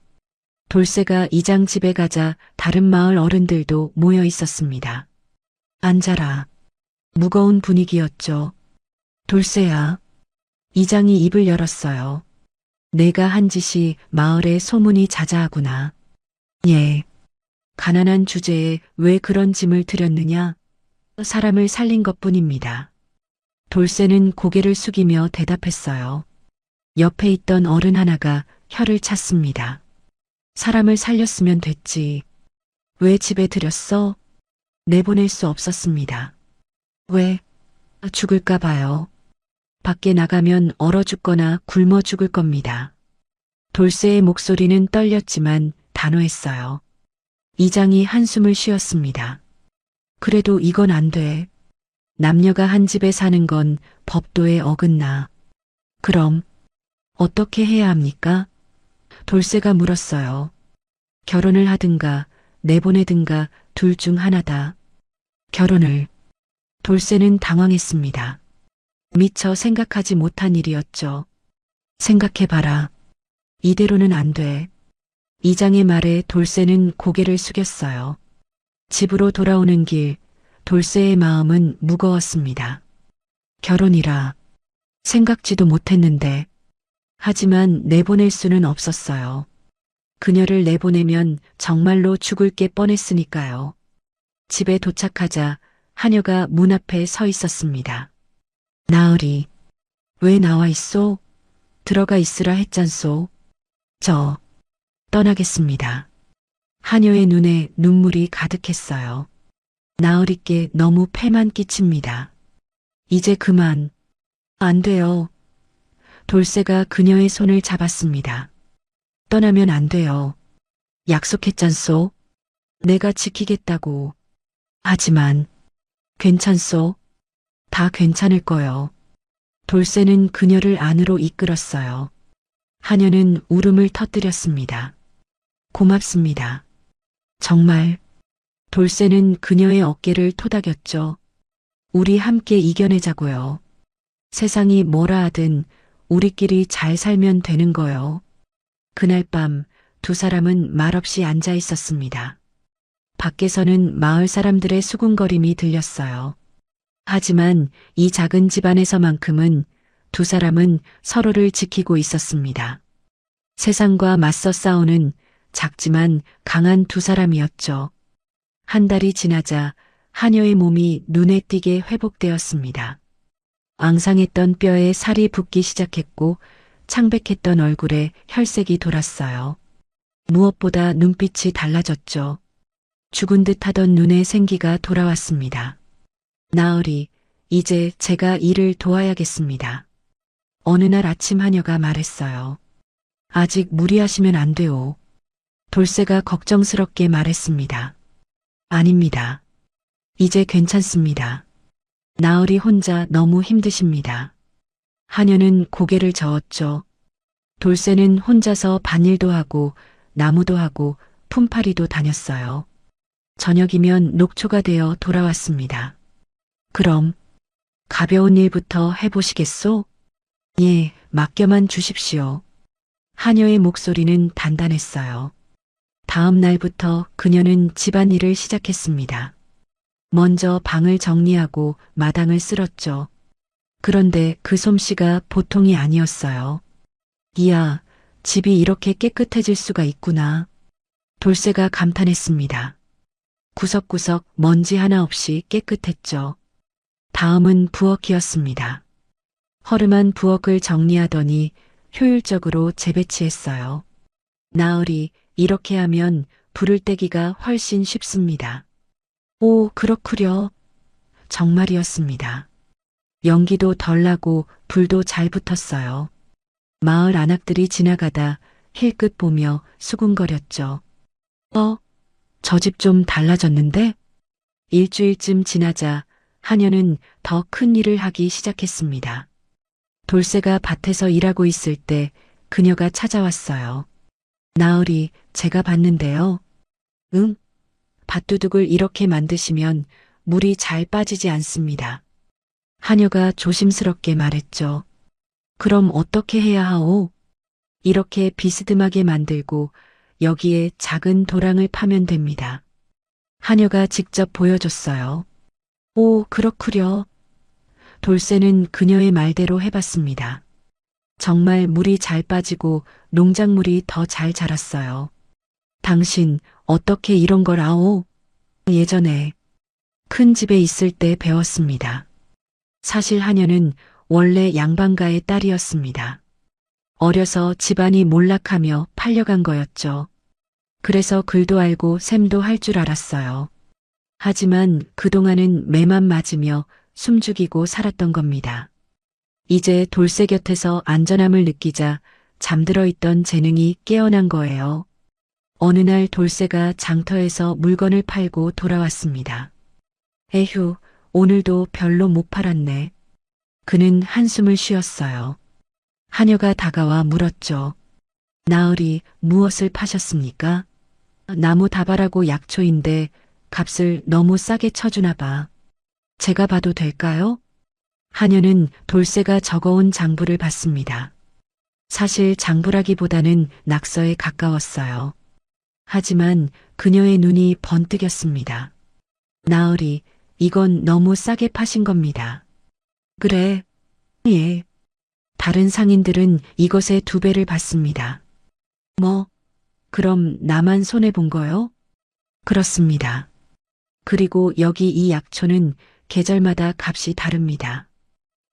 돌쇠가 이장 집에 가자 다른 마을 어른들도 모여 있었습니다. 앉아라. 무거운 분위기였죠. 돌쇠야. 이장이 입을 열었어요. 내가 한 짓이 마을에 소문이 자자하구나. 예. 가난한 주제에 왜 그런 짐을 들였느냐? 사람을 살린 것뿐입니다. 돌쇠는 고개를 숙이며 대답했어요. 옆에 있던 어른 하나가 혀를 찼습니다. 사람을 살렸으면 됐지. 왜 집에 들였어? 내보낼 수 없었습니다. 왜? 죽을까 봐요. 밖에 나가면 얼어 죽거나 굶어 죽을 겁니다. 돌쇠의 목소리는 떨렸지만 단호했어요. 이장이 한숨을 쉬었습니다. 그래도 이건 안 돼. 남녀가 한 집에 사는 건 법도에 어긋나. 그럼 어떻게 해야 합니까? 돌쇠가 물었어요. 결혼을 하든가 내보내든가 둘 중 하나다. 결혼을. 돌쇠는 당황했습니다. 미처 생각하지 못한 일이었죠. 생각해봐라. 이대로는 안 돼. 이장의 말에 돌쇠는 고개를 숙였어요. 집으로 돌아오는 길, 돌쇠의 마음은 무거웠습니다. 결혼이라. 생각지도 못했는데. 하지만 내보낼 수는 없었어요. 그녀를 내보내면 정말로 죽을 게 뻔했으니까요. 집에 도착하자 하녀가 문 앞에 서 있었습니다. 나으리, 왜 나와 있소? 들어가 있으라 했잖소. 저, 떠나겠습니다. 하녀의 눈에 눈물이 가득했어요. 나으리께 너무 패만 끼칩니다. 이제 그만. 안 돼요. 돌쇠가 그녀의 손을 잡았습니다. 떠나면 안 돼요. 약속했잖소. 내가 지키겠다고. 하지만 괜찮소. 다 괜찮을 거요. 돌쇠는 그녀를 안으로 이끌었어요. 하녀는 울음을 터뜨렸습니다. 고맙습니다. 정말. 돌쇠는 그녀의 어깨를 토닥였죠. 우리 함께 이겨내자고요. 세상이 뭐라 하든 우리끼리 잘 살면 되는 거요. 그날 밤 두 사람은 말없이 앉아 있었습니다. 밖에서는 마을 사람들의 수군거림이 들렸어요. 하지만 이 작은 집안에서만큼은 두 사람은 서로를 지키고 있었습니다. 세상과 맞서 싸우는 작지만 강한 두 사람이었죠. 한 달이 지나자 하녀의 몸이 눈에 띄게 회복되었습니다. 앙상했던 뼈에 살이 붙기 시작했고 창백했던 얼굴에 혈색이 돌았어요. 무엇보다 눈빛이 달라졌죠. 죽은 듯 하던 눈에 생기가 돌아왔습니다. 나으리, 이제 제가 일을 도와야겠습니다. 어느 날 아침 하녀가 말했어요. 아직 무리하시면 안 돼요. 돌쇠가 걱정스럽게 말했습니다. 아닙니다. 이제 괜찮습니다. 나으리 혼자 너무 힘드십니다. 하녀는 고개를 저었죠. 돌쇠는 혼자서 밭일도 하고 나무도 하고 품팔이도 다녔어요. 저녁이면 녹초가 되어 돌아왔습니다. 그럼 가벼운 일부터 해보시겠소? 예, 맡겨만 주십시오. 하녀의 목소리는 단단했어요. 다음 날부터 그녀는 집안일을 시작했습니다. 먼저 방을 정리하고 마당을 쓸었죠. 그런데 그 솜씨가 보통이 아니었어요. 이야, 집이 이렇게 깨끗해질 수가 있구나. 돌쇠가 감탄했습니다. 구석구석 먼지 하나 없이 깨끗했죠. 다음은 부엌이었습니다. 허름한 부엌을 정리하더니 효율적으로 재배치했어요. 나으리, 이렇게 하면 불을 떼기가 훨씬 쉽습니다. 오, 그렇구려. 정말이었습니다. 연기도 덜 나고 불도 잘 붙었어요. 마을 안악들이 지나가다 힐끗 보며 수군거렸죠. 저 집 좀 달라졌는데? 일주일쯤 지나자 하녀는 더 큰 일을 하기 시작했습니다. 돌쇠가 밭에서 일하고 있을 때 그녀가 찾아왔어요. 나으리, 제가 봤는데요. 응? 밭두둑을 이렇게 만드시면 물이 잘 빠지지 않습니다. 하녀가 조심스럽게 말했죠. 그럼 어떻게 해야 하오? 이렇게 비스듬하게 만들고 여기에 작은 도랑을 파면 됩니다. 하녀가 직접 보여줬어요. 오, 그렇구려. 돌쇠는 그녀의 말대로 해봤습니다. 정말 물이 잘 빠지고 농작물이 더 잘 자랐어요. 당신 어떻게 이런 걸 아오? 예전에 큰 집에 있을 때 배웠습니다. 사실 하녀는 원래 양반가의 딸이었습니다. 어려서 집안이 몰락하며 팔려간 거였죠. 그래서 글도 알고 셈도 할 줄 알았어요. 하지만 그동안은 매만 맞으며 숨죽이고 살았던 겁니다. 이제 돌쇠 곁에서 안전함을 느끼자 잠들어 있던 재능이 깨어난 거예요. 어느 날 돌쇠가 장터에서 물건을 팔고 돌아왔습니다. 에휴, 오늘도 별로 못 팔았네. 그는 한숨을 쉬었어요. 하녀가 다가와 물었죠. 나으리, 무엇을 파셨습니까? 나무 다발하고 약초인데 값을 너무 싸게 쳐주나 봐. 제가 봐도 될까요? 하녀는 돌쇠가 적어온 장부를 봤습니다. 사실 장부라기보다는 낙서에 가까웠어요. 하지만 그녀의 눈이 번뜩였습니다. 나으리, 이건 너무 싸게 파신 겁니다. 그래, 예. 다른 상인들은 이것의 2배를 받습니다. 뭐, 그럼 나만 손해본 거요? 그렇습니다. 그리고 여기 이 약초는 계절마다 값이 다릅니다.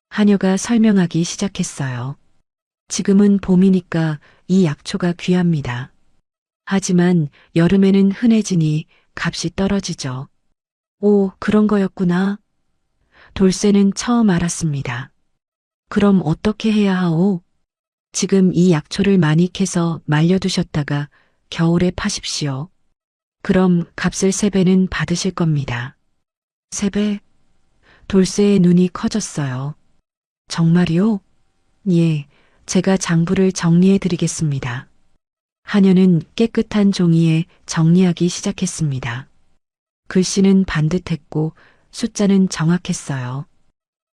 하녀가 설명하기 시작했어요. 지금은 봄이니까 이 약초가 귀합니다. 하지만 여름에는 흔해지니 값이 떨어지죠. 오, 그런 거였구나. 돌쇠는 처음 알았습니다. 그럼 어떻게 해야 하오? 지금 이 약초를 많이 캐서 말려두셨다가 겨울에 파십시오. 그럼 값을 3배는 받으실 겁니다. 3배? 돌쇠의 눈이 커졌어요. 정말이요? 예, 제가 장부를 정리해 드리겠습니다. 하녀는 깨끗한 종이에 정리하기 시작했습니다. 글씨는 반듯했고 숫자는 정확했어요.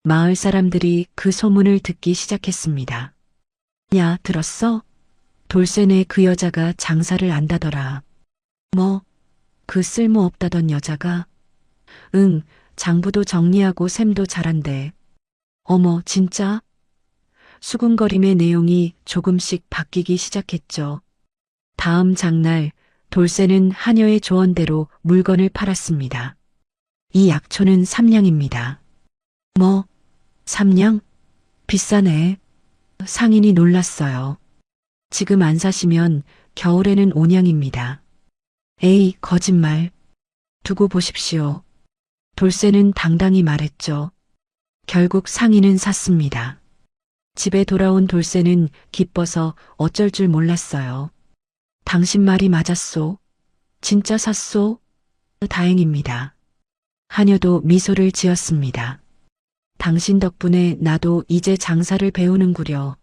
마을 사람들이 그 소문을 듣기 시작했습니다. 야, 들었어? 돌쇠네 그 여자가 장사를 안다더라. 뭐, 그 쓸모없다던 여자가? 응, 장부도 정리하고 셈도 잘한대. 어머, 진짜? 수군거림의 내용이 조금씩 바뀌기 시작했죠. 다음 장날, 돌쇠는 하녀의 조언대로 물건을 팔았습니다. 이 약초는 3냥입니다. 뭐, 3냥? 비싸네. 상인이 놀랐어요. 지금 안 사시면 겨울에는 5냥입니다. 에이, 거짓말. 두고 보십시오. 돌쇠는 당당히 말했죠. 결국 상인은 샀습니다. 집에 돌아온 돌쇠는 기뻐서 어쩔 줄 몰랐어요. 당신 말이 맞았소. 진짜 샀소? 다행입니다. 하녀도 미소를 지었습니다. 당신 덕분에 나도 이제 장사를 배우는구려.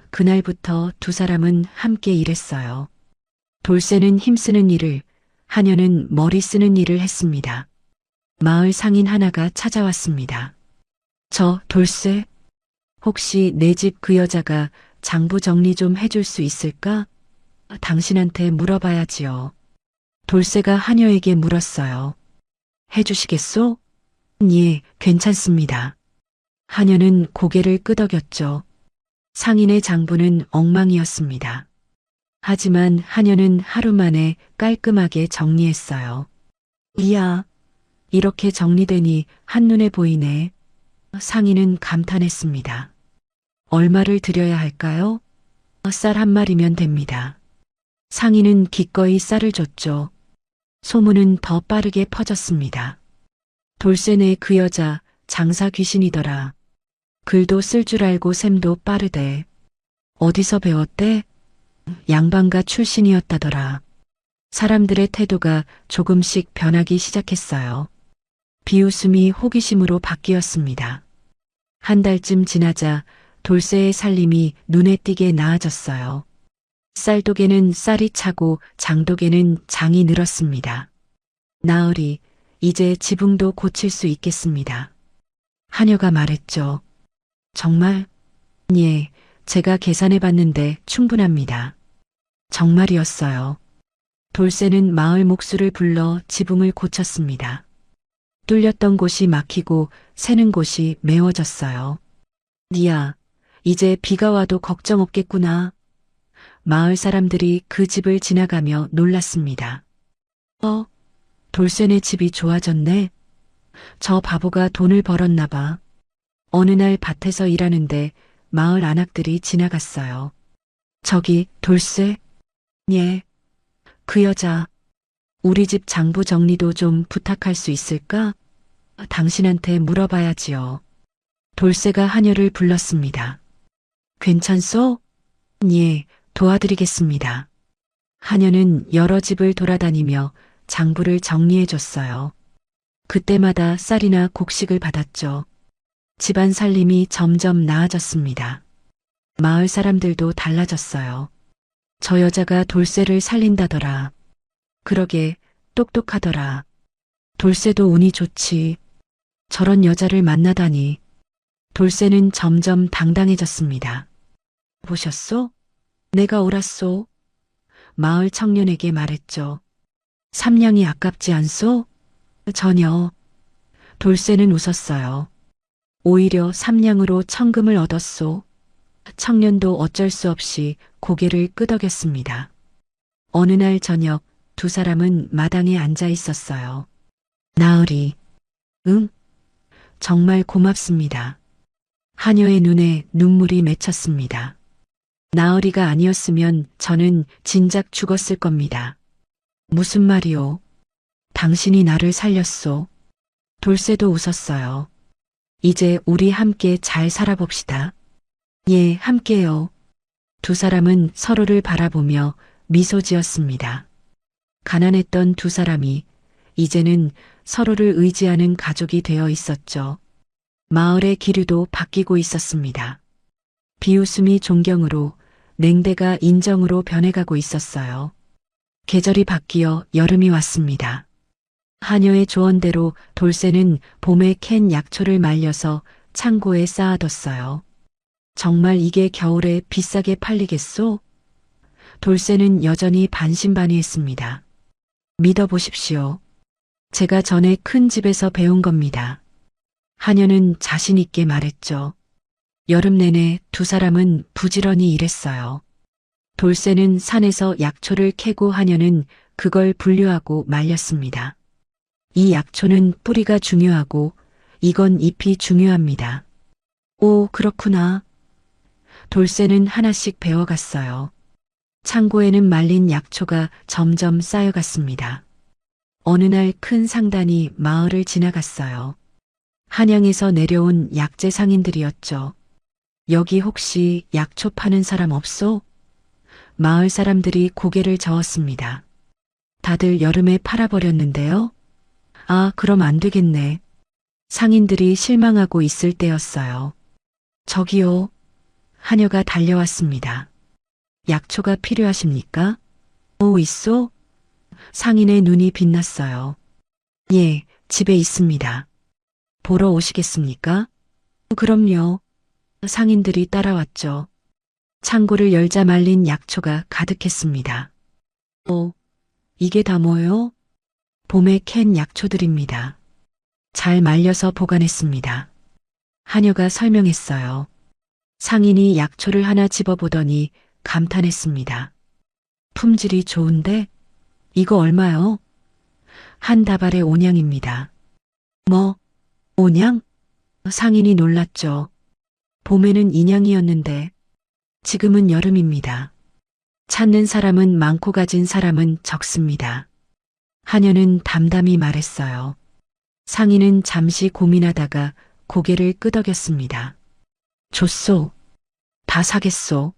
그날부터 2사람은 함께 일했어요. 돌쇠는 힘쓰는 일을, 하녀는 머리 쓰는 일을 했습니다. 마을 상인 하나가 찾아왔습니다. 저 돌쇠, 혹시 내 집 그 여자가 장부 정리 좀 해줄 수 있을까? 당신한테 물어봐야지요. 돌쇠가 하녀에게 물었어요. 해주시겠소? 예, 괜찮습니다. 하녀는 고개를 끄덕였죠. 상인의 장부는 엉망이었습니다. 하지만 하녀는 하루 만에 깔끔하게 정리했어요. 이야, 이렇게 정리되니 한눈에 보이네. 상인은 감탄했습니다. 얼마를 드려야 할까요? 쌀 1마리면 됩니다. 상인은 기꺼이 쌀을 줬죠. 소문은 더 빠르게 퍼졌습니다. 돌쇠네 그 여자 장사 귀신이더라. 글도 쓸 줄 알고 셈도 빠르대. 어디서 배웠대? 양반가 출신이었다더라. 사람들의 태도가 조금씩 변하기 시작했어요. 비웃음이 호기심으로 바뀌었습니다. 한 달쯤 지나자 돌쇠의 살림이 눈에 띄게 나아졌어요. 쌀독에는 쌀이 차고 장독에는 장이 늘었습니다. 나으리, 이제 지붕도 고칠 수 있겠습니다. 하녀가 말했죠. 정말? 예, 제가 계산해 봤는데 충분합니다. 정말이었어요. 돌쇠는 마을 목수를 불러 지붕을 고쳤습니다. 뚫렸던 곳이 막히고 새는 곳이 메워졌어요. 니야, 이제 비가 와도 걱정 없겠구나. 마을 사람들이 그 집을 지나가며 놀랐습니다. 돌쇠네 집이 좋아졌네. 저 바보가 돈을 벌었나 봐. 어느 날 밭에서 일하는데 마을 안악들이 지나갔어요. 저기, 돌쇠? 예. 그 여자. 우리 집 장부 정리도 좀 부탁할 수 있을까? 당신한테 물어봐야지요. 돌쇠가 하녀를 불렀습니다. 괜찮소? 예, 도와드리겠습니다. 하녀는 여러 집을 돌아다니며 장부를 정리해줬어요. 그때마다 쌀이나 곡식을 받았죠. 집안 살림이 점점 나아졌습니다. 마을 사람들도 달라졌어요. 저 여자가 돌쇠를 살린다더라. 그러게 똑똑하더라. 돌쇠도 운이 좋지. 저런 여자를 만나다니. 돌쇠는 점점 당당해졌습니다. 보셨소? 내가 옳았소. 마을 청년에게 말했죠. 삼냥이 아깝지 않소? 전혀. 돌쇠는 웃었어요. 오히려 삼냥으로 청금을 얻었소. 청년도 어쩔 수 없이 고개를 끄덕였습니다. 어느 날 저녁 두 사람은 마당에 앉아 있었어요. 나으리. 응? 정말 고맙습니다. 하녀의 눈에 눈물이 맺혔습니다. 나으리가 아니었으면 저는 진작 죽었을 겁니다. 무슨 말이오? 당신이 나를 살렸소. 돌쇠도 웃었어요. 이제 우리 함께 잘 살아봅시다. 예, 함께요. 두 사람은 서로를 바라보며 미소 지었습니다. 가난했던 두 사람이 이제는 서로를 의지하는 가족이 되어 있었죠. 마을의 기류도 바뀌고 있었습니다. 비웃음이 존경으로, 냉대가 인정으로 변해가고 있었어요. 계절이 바뀌어 여름이 왔습니다. 하녀의 조언대로 돌쇠는 봄에 캔 약초를 말려서 창고에 쌓아뒀어요. 정말 이게 겨울에 비싸게 팔리겠소? 돌쇠는 여전히 반신반의했습니다. 믿어보십시오. 제가 전에 큰 집에서 배운 겁니다. 하녀는 자신 있게 말했죠. 여름 내내 두 사람은 부지런히 일했어요. 돌쇠는 산에서 약초를 캐고 하녀는 그걸 분류하고 말렸습니다. 이 약초는 뿌리가 중요하고 이건 잎이 중요합니다. 오, 그렇구나. 돌쇠는 하나씩 배워갔어요. 창고에는 말린 약초가 점점 쌓여갔습니다. 어느 날 큰 상단이 마을을 지나갔어요. 한양에서 내려온 약재 상인들이었죠. 여기 혹시 약초 파는 사람 없소? 마을 사람들이 고개를 저었습니다. 다들 여름에 팔아버렸는데요? 아, 그럼 안 되겠네. 상인들이 실망하고 있을 때였어요. 저기요. 하녀가 달려왔습니다. 약초가 필요하십니까? 오, 있소? 상인의 눈이 빛났어요. 예, 집에 있습니다. 보러 오시겠습니까? 그럼요. 상인들이 따라왔죠. 창고를 열자 말린 약초가 가득했습니다. 이게 다 뭐요? 봄에 캔 약초들입니다. 잘 말려서 보관했습니다. 하녀가 설명했어요. 상인이 약초를 하나 집어보더니 감탄했습니다. 품질이 좋은데? 이거 얼마요? 한 다발에 5냥입니다. 뭐, 5냥? 상인이 놀랐죠. 봄에는 2냥이었는데 지금은 여름입니다. 찾는 사람은 많고 가진 사람은 적습니다. 하녀는 담담히 말했어요. 상인은 잠시 고민하다가 고개를 끄덕였습니다. 좋소. 다 사겠소.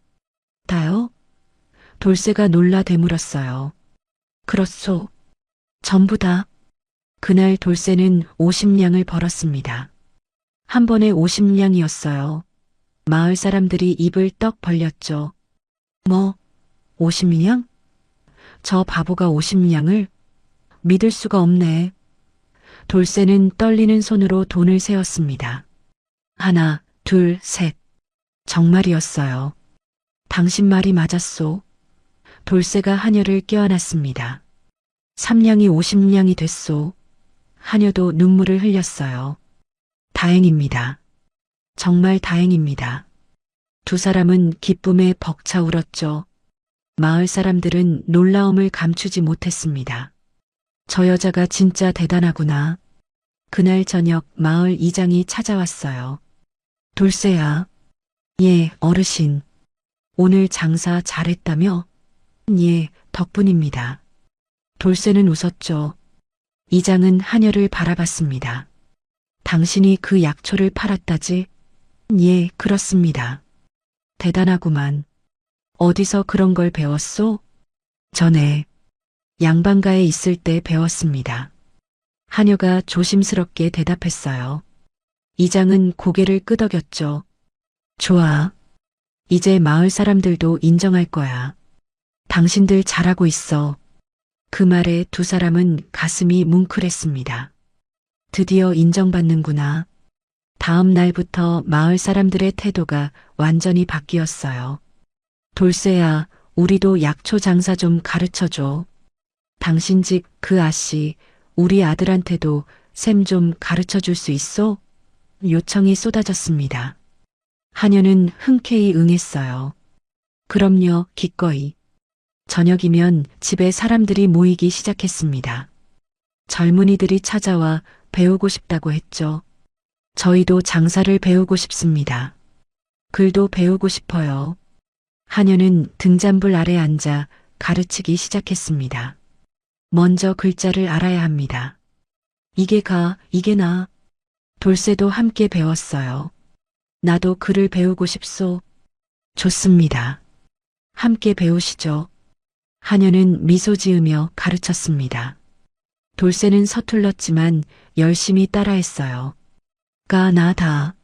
다요? 돌쇠가 놀라 되물었어요. 그렇소. 전부 다. 그날 돌쇠는 50냥을 벌었습니다. 한 번에 50냥이었어요. 마을 사람들이 입을 떡 벌렸죠. 뭐, 50냥? 저 바보가 50냥을? 믿을 수가 없네. 돌쇠는 떨리는 손으로 돈을 세었습니다. 하나, 둘, 셋. 정말이었어요. 당신 말이 맞았소. 돌쇠가 하녀를 껴안았습니다. 3냥이 50냥이 됐소. 하녀도 눈물을 흘렸어요. 다행입니다. 정말 다행입니다. 두 사람은 기쁨에 벅차 울었죠. 마을 사람들은 놀라움을 감추지 못했습니다. 저 여자가 진짜 대단하구나. 그날 저녁 마을 이장이 찾아왔어요. 돌쇠야. 예, 어르신. 오늘 장사 잘했다며? 예, 덕분입니다. 돌쇠는 웃었죠. 이장은 하녀를 바라봤습니다. 당신이 그 약초를 팔았다지? 예, 그렇습니다. 대단하구만. 어디서 그런 걸 배웠소? 전에 양반가에 있을 때 배웠습니다. 하녀가 조심스럽게 대답했어요. 이장은 고개를 끄덕였죠. 좋아. 이제 마을 사람들도 인정할 거야. 당신들 잘하고 있어. 그 말에 두 사람은 가슴이 뭉클했습니다. 드디어 인정받는구나. 다음 날부터 마을 사람들의 태도가 완전히 바뀌었어요. 돌쇠야, 우리도 약초 장사 좀 가르쳐줘. 당신 집 그 아씨, 우리 아들한테도 셈 좀 가르쳐 줄 수 있어? 요청이 쏟아졌습니다. 하녀는 흔쾌히 응했어요. 그럼요, 기꺼이. 저녁이면 집에 사람들이 모이기 시작했습니다. 젊은이들이 찾아와 배우고 싶다고 했죠. 저희도 장사를 배우고 싶습니다. 글도 배우고 싶어요. 하녀는 등잔불 아래 앉아 가르치기 시작했습니다. 먼저 글자를 알아야 합니다. 이게 가, 이게 나. 돌쇠도 함께 배웠어요. 나도 글을 배우고 싶소. 좋습니다. 함께 배우시죠. 하녀는 미소 지으며 가르쳤습니다. 돌쇠는 서툴렀지만 열심히 따라했어요. 가, 나, 다.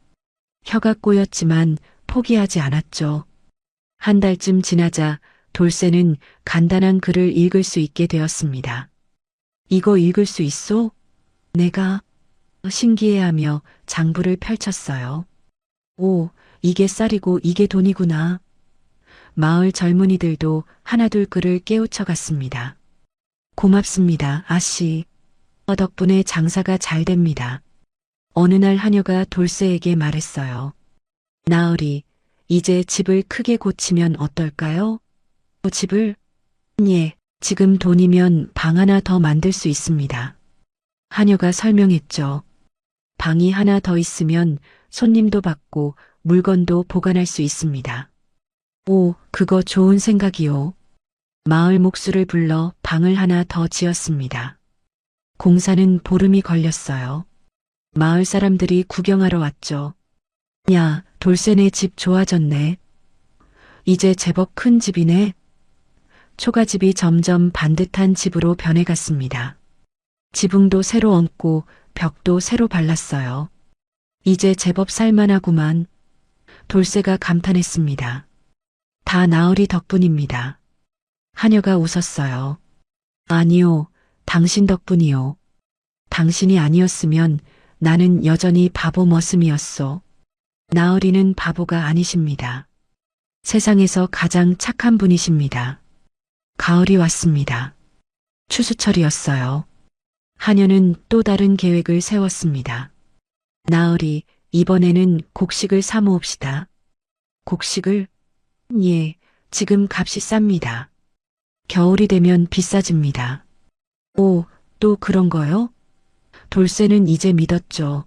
혀가 꼬였지만 포기하지 않았죠. 한 달쯤 지나자 돌쇠는 간단한 글을 읽을 수 있게 되었습니다. 이거 읽을 수 있소? 내가 신기해하며 장부를 펼쳤어요. 오, 이게 쌀이고 이게 돈이구나. 마을 젊은이들도 하나둘 글을 깨우쳐 갔습니다. 고맙습니다, 아씨. 덕분에 장사가 잘 됩니다. 어느 날 하녀가 돌쇠에게 말했어요. 나으리, 이제 집을 크게 고치면 어떨까요? 집을? 예, 지금 돈이면 방 하나 더 만들 수 있습니다. 하녀가 설명했죠. 방이 하나 더 있으면 손님도 받고 물건도 보관할 수 있습니다. 오, 그거 좋은 생각이요. 마을 목수를 불러 방을 하나 더 지었습니다. 공사는 보름이 걸렸어요. 마을 사람들이 구경하러 왔죠. 야, 돌쇠네 집 좋아졌네. 이제 제법 큰 집이네. 초가집이 점점 반듯한 집으로 변해갔습니다. 지붕도 새로 얹고 벽도 새로 발랐어요. 이제 제법 살만하구만. 돌쇠가 감탄했습니다. 다 나으리 덕분입니다. 하녀가 웃었어요. 아니요, 당신 덕분이요. 당신이 아니었으면 나는 여전히 바보 머슴이었소. 나으리는 바보가 아니십니다. 세상에서 가장 착한 분이십니다. 가을이 왔습니다. 추수철이었어요. 하녀는 또 다른 계획을 세웠습니다. 나으리, 이번에는 곡식을 사 모읍시다. 곡식을? 예, 지금 값이 쌉니다. 겨울이 되면 비싸집니다. 오, 또 그런 거요? 돌쇠는 이제 믿었죠.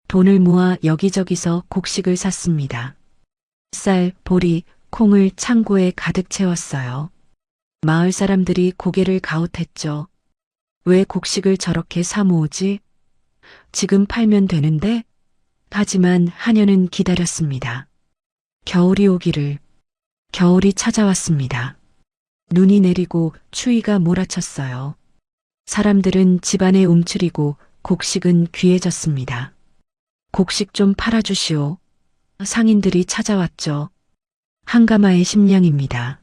돈을 모아 여기저기서 곡식을 샀습니다. 쌀, 보리, 콩을 창고에 가득 채웠어요. 마을 사람들이 고개를 가웃했죠. 왜 곡식을 저렇게 사 모으지? 지금 팔면 되는데? 하지만 하녀는 기다렸습니다. 겨울이 오기를. 겨울이 찾아왔습니다. 눈이 내리고 추위가 몰아쳤어요. 사람들은 집안에 움츠리고 곡식은 귀해졌습니다. 곡식 좀 팔아주시오. 상인들이 찾아왔죠. 한가마의 심량입니다.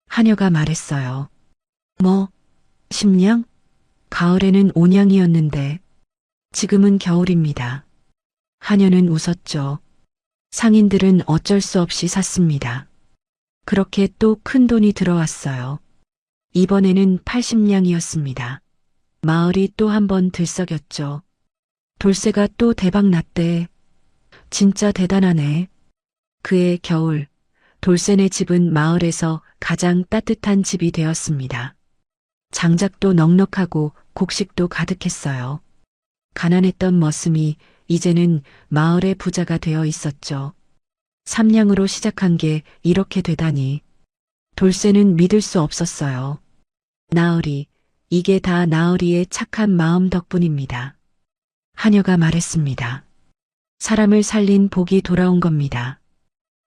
하녀가 말했어요. 뭐, 심량? 가을에는 온양이었는데 지금은 겨울입니다. 하녀는 웃었죠. 상인들은 어쩔 수 없이 샀습니다. 그렇게 또 큰 돈이 들어왔어요. 이번에는 80냥이었습니다. 마을이 또 한 번 들썩였죠. 돌쇠가 또 대박 났대. 진짜 대단하네. 그해 겨울, 돌쇠네 집은 마을에서 가장 따뜻한 집이 되었습니다. 장작도 넉넉하고 곡식도 가득했어요. 가난했던 머슴이 이제는 마을의 부자가 되어 있었죠. 삼냥으로 시작한 게 이렇게 되다니. 돌쇠는 믿을 수 없었어요. 나으리, 이게 다 나으리의 착한 마음 덕분입니다. 하녀가 말했습니다. 사람을 살린 복이 돌아온 겁니다.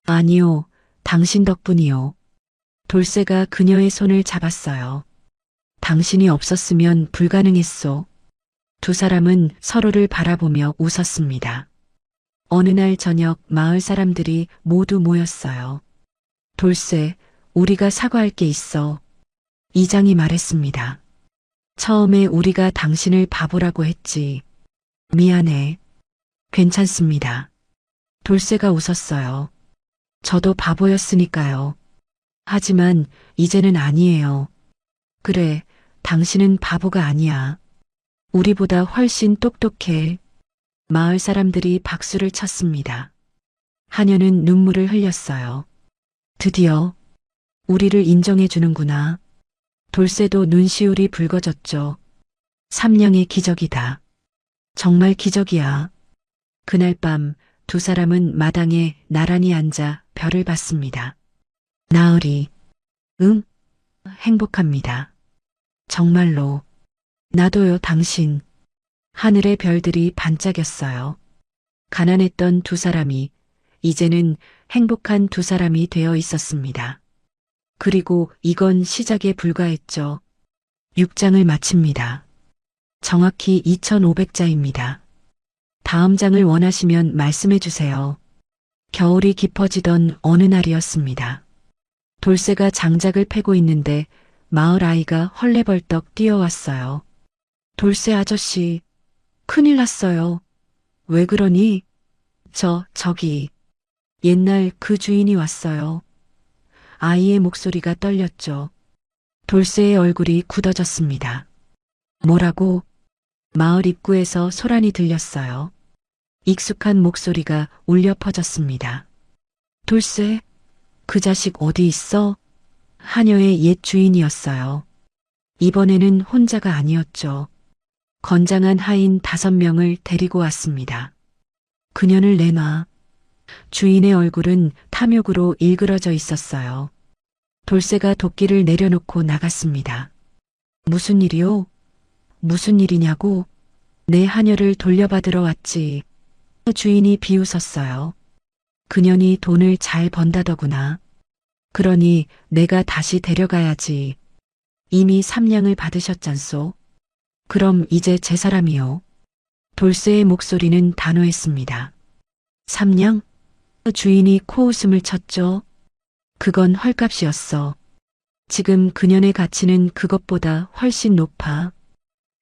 아니요, 당신 덕분이요. 돌쇠가 그녀의 손을 잡았어요. 당신이 없었으면 불가능했소. 두 사람은 서로를 바라보며 웃었습니다. 어느 날 저녁 마을 사람들이 모두 모였어요. 돌쇠, 우리가 사과할 게 있어. 이장이 말했습니다. 처음에 우리가 당신을 바보라고 했지. 미안해. 괜찮습니다. 돌쇠가 웃었어요. 저도 바보였으니까요. 하지만 이제는 아니에요. 그래, 당신은 바보가 아니야. 우리보다 훨씬 똑똑해. 마을 사람들이 박수를 쳤습니다. 하녀는 눈물을 흘렸어요. 드디어 우리를 인정해 주는구나. 돌쇠도 눈시울이 붉어졌죠. 삼냥의 기적이다. 정말 기적이야. 그날 밤 두 사람은 마당에 나란히 앉아 별을 봤습니다. 나으리, 응? 행복합니다. 정말로. 나도요, 당신. 하늘의 별들이 반짝였어요. 가난했던 두 사람이 이제는 행복한 두 사람이 되어 있었습니다. 그리고 이건 시작에 불과했죠. 6장을 마칩니다. 정확히 2500자입니다. 다음 장을 원하시면 말씀해 주세요. 겨울이 깊어지던 어느 날이었습니다. 돌쇠가 장작을 패고 있는데 마을 아이가 헐레벌떡 뛰어왔어요. 돌쇠 아저씨, 큰일 났어요. 왜 그러니? 저기. 옛날 그 주인이 왔어요. 아이의 목소리가 떨렸죠. 돌쇠의 얼굴이 굳어졌습니다. 뭐라고? 마을 입구에서 소란이 들렸어요. 익숙한 목소리가 울려 퍼졌습니다. 돌쇠, 그 자식 어디 있어? 하녀의 옛 주인이었어요. 이번에는 혼자가 아니었죠. 건장한 하인 5명을 데리고 왔습니다. 그녀를 내놔. 주인의 얼굴은 탐욕으로 일그러져 있었어요. 돌쇠가 도끼를 내려놓고 나갔습니다. 무슨 일이요? 무슨 일이냐고? 내 하녀를 돌려받으러 왔지. 주인이 비웃었어요. 그년이 돈을 잘 번다더구나. 그러니 내가 다시 데려가야지. 이미 삼냥을 받으셨잖소. 그럼 이제 제 사람이요. 돌쇠의 목소리는 단호했습니다. 삼냥? 주인이 코웃음을 쳤죠. 그건 헐값이었어. 지금 그년의 가치는 그것보다 훨씬 높아.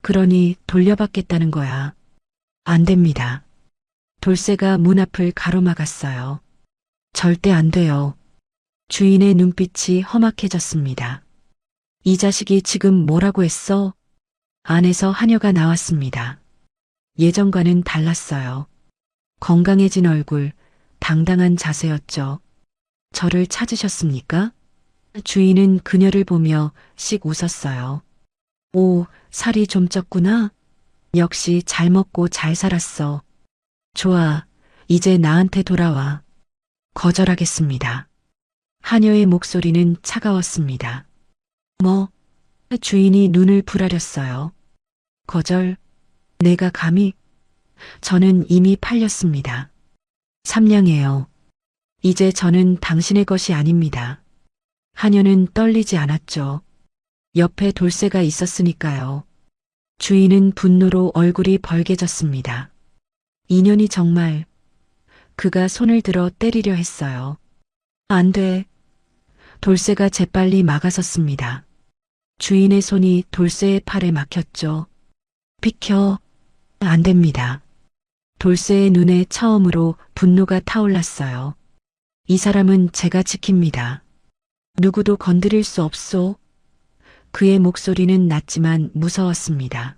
그러니 돌려받겠다는 거야. 안 됩니다. 돌쇠가 문 앞을 가로막았어요. 절대 안 돼요. 주인의 눈빛이 험악해졌습니다. 이 자식이 지금 뭐라고 했어? 안에서 하녀가 나왔습니다. 예전과는 달랐어요. 건강해진 얼굴, 당당한 자세였죠. 저를 찾으셨습니까? 주인은 그녀를 보며 씩 웃었어요. 오, 살이 좀 쪘구나. 역시 잘 먹고 잘 살았어. 좋아, 이제 나한테 돌아와. 거절하겠습니다. 하녀의 목소리는 차가웠습니다. 뭐? 주인이 눈을 부라렸어요. 거절? 내가 감히? 저는 이미 팔렸습니다. 삼냥해요. 이제 저는 당신의 것이 아닙니다. 하녀는 떨리지 않았죠. 옆에 돌쇠가 있었으니까요. 주인은 분노로 얼굴이 벌개졌습니다. 인연이 정말 그가 손을 들어 때리려 했어요. 안 돼. 돌쇠가 재빨리 막아섰습니다. 주인의 손이 돌쇠의 팔에 막혔죠. 비켜. 안 됩니다. 돌쇠의 눈에 처음으로 분노가 타올랐어요. 이 사람은 제가 지킵니다. 누구도 건드릴 수 없소. 그의 목소리는 낮지만 무서웠습니다.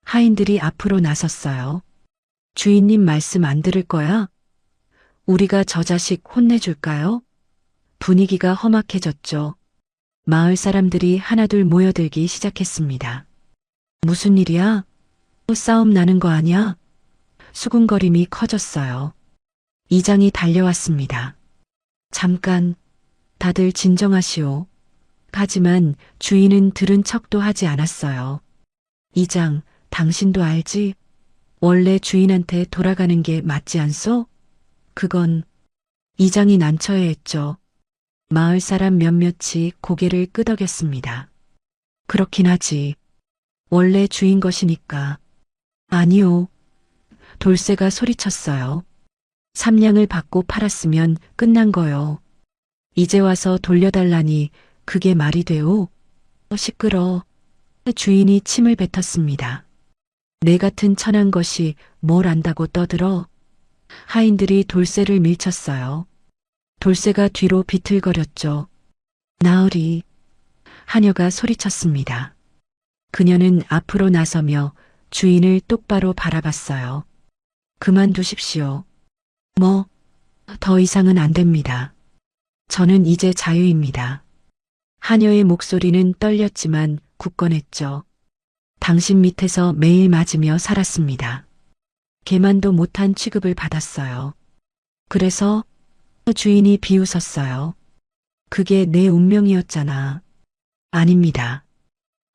하인들이 앞으로 나섰어요. 주인님 말씀 안 들을 거야? 우리가 저 자식 혼내줄까요? 분위기가 험악해졌죠. 마을 사람들이 하나둘 모여들기 시작했습니다. 무슨 일이야? 또 싸움 나는 거 아니야? 수군거림이 커졌어요. 이장이 달려왔습니다. 잠깐, 다들 진정하시오. 하지만 주인은 들은 척도 하지 않았어요. 이장, 당신도 알지? 원래 주인한테 돌아가는 게 맞지 않소? 그건 이장이 난처해했죠. 마을 사람 몇몇이 고개를 끄덕였습니다. 그렇긴 하지. 원래 주인 것이니까. 아니요. 돌쇠가 소리쳤어요. 삼냥을 받고 팔았으면 끝난 거요. 이제 와서 돌려달라니 그게 말이 돼요? 시끄러. 주인이 침을 뱉었습니다. 내 같은 천한 것이 뭘 안다고 떠들어? 하인들이 돌쇠를 밀쳤어요. 돌쇠가 뒤로 비틀거렸죠. 나으리. 하녀가 소리쳤습니다. 그녀는 앞으로 나서며 주인을 똑바로 바라봤어요. 그만두십시오. 뭐, 더 이상은 안 됩니다. 저는 이제 자유입니다. 하녀의 목소리는 떨렸지만 굳건했죠. 당신 밑에서 매일 맞으며 살았습니다. 개만도 못한 취급을 받았어요. 그래서 주인이 비웃었어요. 그게 내 운명이었잖아. 아닙니다.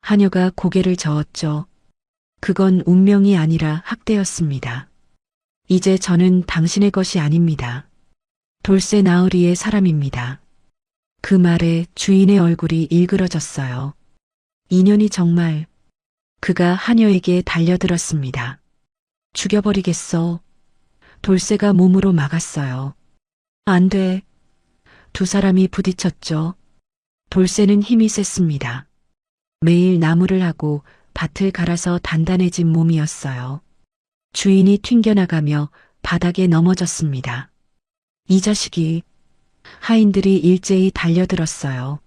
하녀가 고개를 저었죠. 그건 운명이 아니라 학대였습니다. 이제 저는 당신의 것이 아닙니다. 돌쇠 나으리의 사람입니다. 그 말에 주인의 얼굴이 일그러졌어요. 인연이 정말. 그가 하녀에게 달려들었습니다. 죽여버리겠어. 돌쇠가 몸으로 막았어요. 안 돼. 두 사람이 부딪혔죠. 돌쇠는 힘이 셌습니다. 매일 나무를 하고 밭을 갈아서 단단해진 몸이었어요. 주인이 튕겨나가며 바닥에 넘어졌습니다. 이 자식이. 하인들이 일제히 달려들었어요.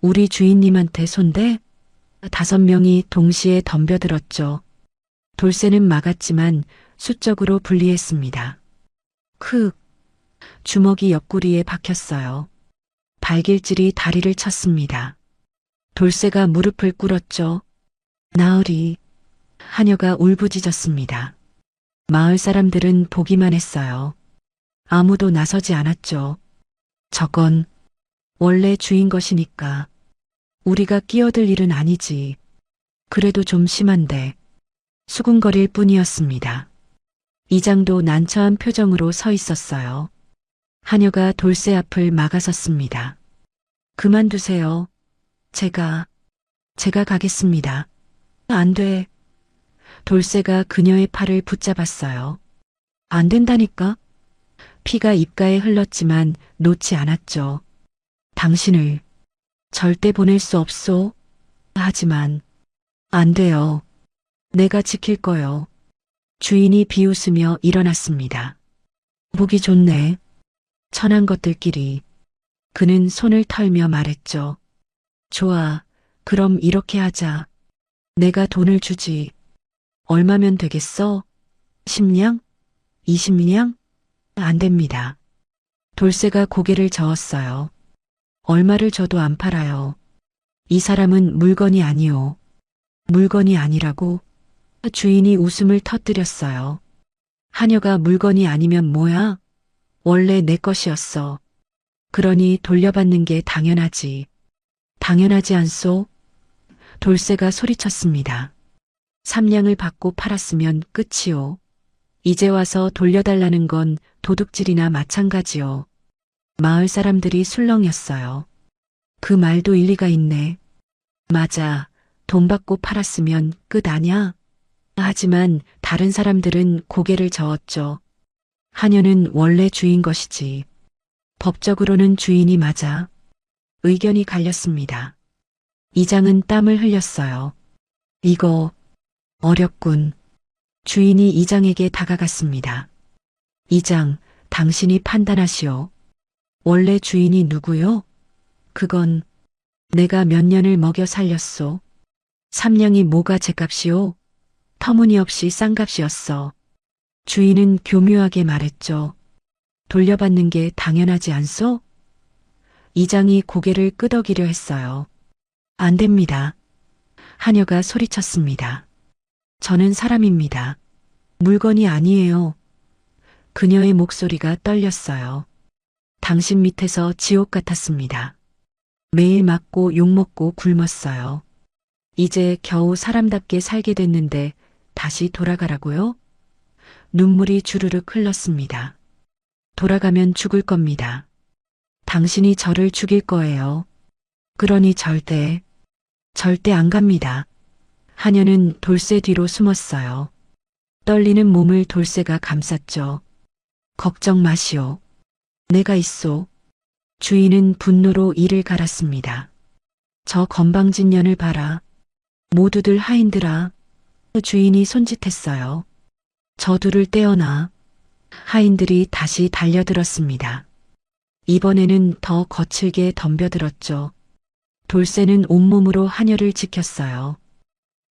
우리 주인님한테 손대? 5명이 동시에 덤벼들었죠. 돌쇠는 막았지만 수적으로 불리했습니다. 주먹이 옆구리에 박혔어요. 발길질이 다리를 쳤습니다. 돌쇠가 무릎을 꿇었죠. 나으리. 하녀가 울부짖었습니다. 마을 사람들은 보기만 했어요. 아무도 나서지 않았죠. 저건 원래 주인 것이니까 우리가 끼어들 일은 아니지. 그래도 좀 심한데. 수군거릴 뿐이었습니다. 이장도 난처한 표정으로 서 있었어요. 하녀가 돌쇠 앞을 막아섰습니다. 그만두세요. 제가 가겠습니다. 안 돼. 돌쇠가 그녀의 팔을 붙잡았어요. 안 된다니까? 피가 입가에 흘렀지만 놓지 않았죠. 당신을 절대 보낼 수 없소. 하지만 안 돼요. 내가 지킬 거요. 주인이 비웃으며 일어났습니다. 보기 좋네. 천한 것들끼리. 그는 손을 털며 말했죠. 좋아. 그럼 이렇게 하자. 내가 돈을 주지. 얼마면 되겠어? 10냥? 20냥? 안 됩니다. 돌쇠가 고개를 저었어요. 얼마를 줘도 안 팔아요. 이 사람은 물건이 아니오. 물건이 아니라고? 주인이 웃음을 터뜨렸어요. 하녀가 물건이 아니면 뭐야? 원래 내 것이었어. 그러니 돌려받는 게 당연하지. 당연하지 않소? 돌쇠가 소리쳤습니다. 3냥을 받고 팔았으면 끝이오. 이제 와서 돌려달라는 건 도둑질이나 마찬가지요. 마을 사람들이 술렁였어요. 그 말도 일리가 있네. 맞아. 돈 받고 팔았으면 끝 아냐? 하지만 다른 사람들은 고개를 저었죠. 하녀는 원래 주인 것이지. 법적으로는 주인이 맞아. 의견이 갈렸습니다. 이장은 땀을 흘렸어요. 이거 어렵군. 주인이 이장에게 다가갔습니다. 이장, 당신이 판단하시오. 원래 주인이 누구요? 그건 내가 몇 년을 먹여 살렸소. 3냥이 뭐가 제값이오? 터무니없이 싼 값이었어. 주인은 교묘하게 말했죠. 돌려받는 게 당연하지 않소? 이장이 고개를 끄덕이려 했어요. 안 됩니다. 하녀가 소리쳤습니다. 저는 사람입니다. 물건이 아니에요. 그녀의 목소리가 떨렸어요. 당신 밑에서 지옥 같았습니다. 매일 맞고 욕먹고 굶었어요. 이제 겨우 사람답게 살게 됐는데 다시 돌아가라고요? 눈물이 주르륵 흘렀습니다. 돌아가면 죽을 겁니다. 당신이 저를 죽일 거예요. 그러니 절대 안 갑니다. 하녀는 돌쇠 뒤로 숨었어요. 떨리는 몸을 돌쇠가 감쌌죠. 걱정 마시오. 내가 있소. 주인은 분노로 이를 갈았습니다. 저 건방진 년을 봐라. 모두들 하인들아. 주인이 손짓했어요. 저 둘을 떼어놔. 하인들이 다시 달려들었습니다. 이번에는 더 거칠게 덤벼들었죠. 돌쇠는 온몸으로 하녀를 지켰어요.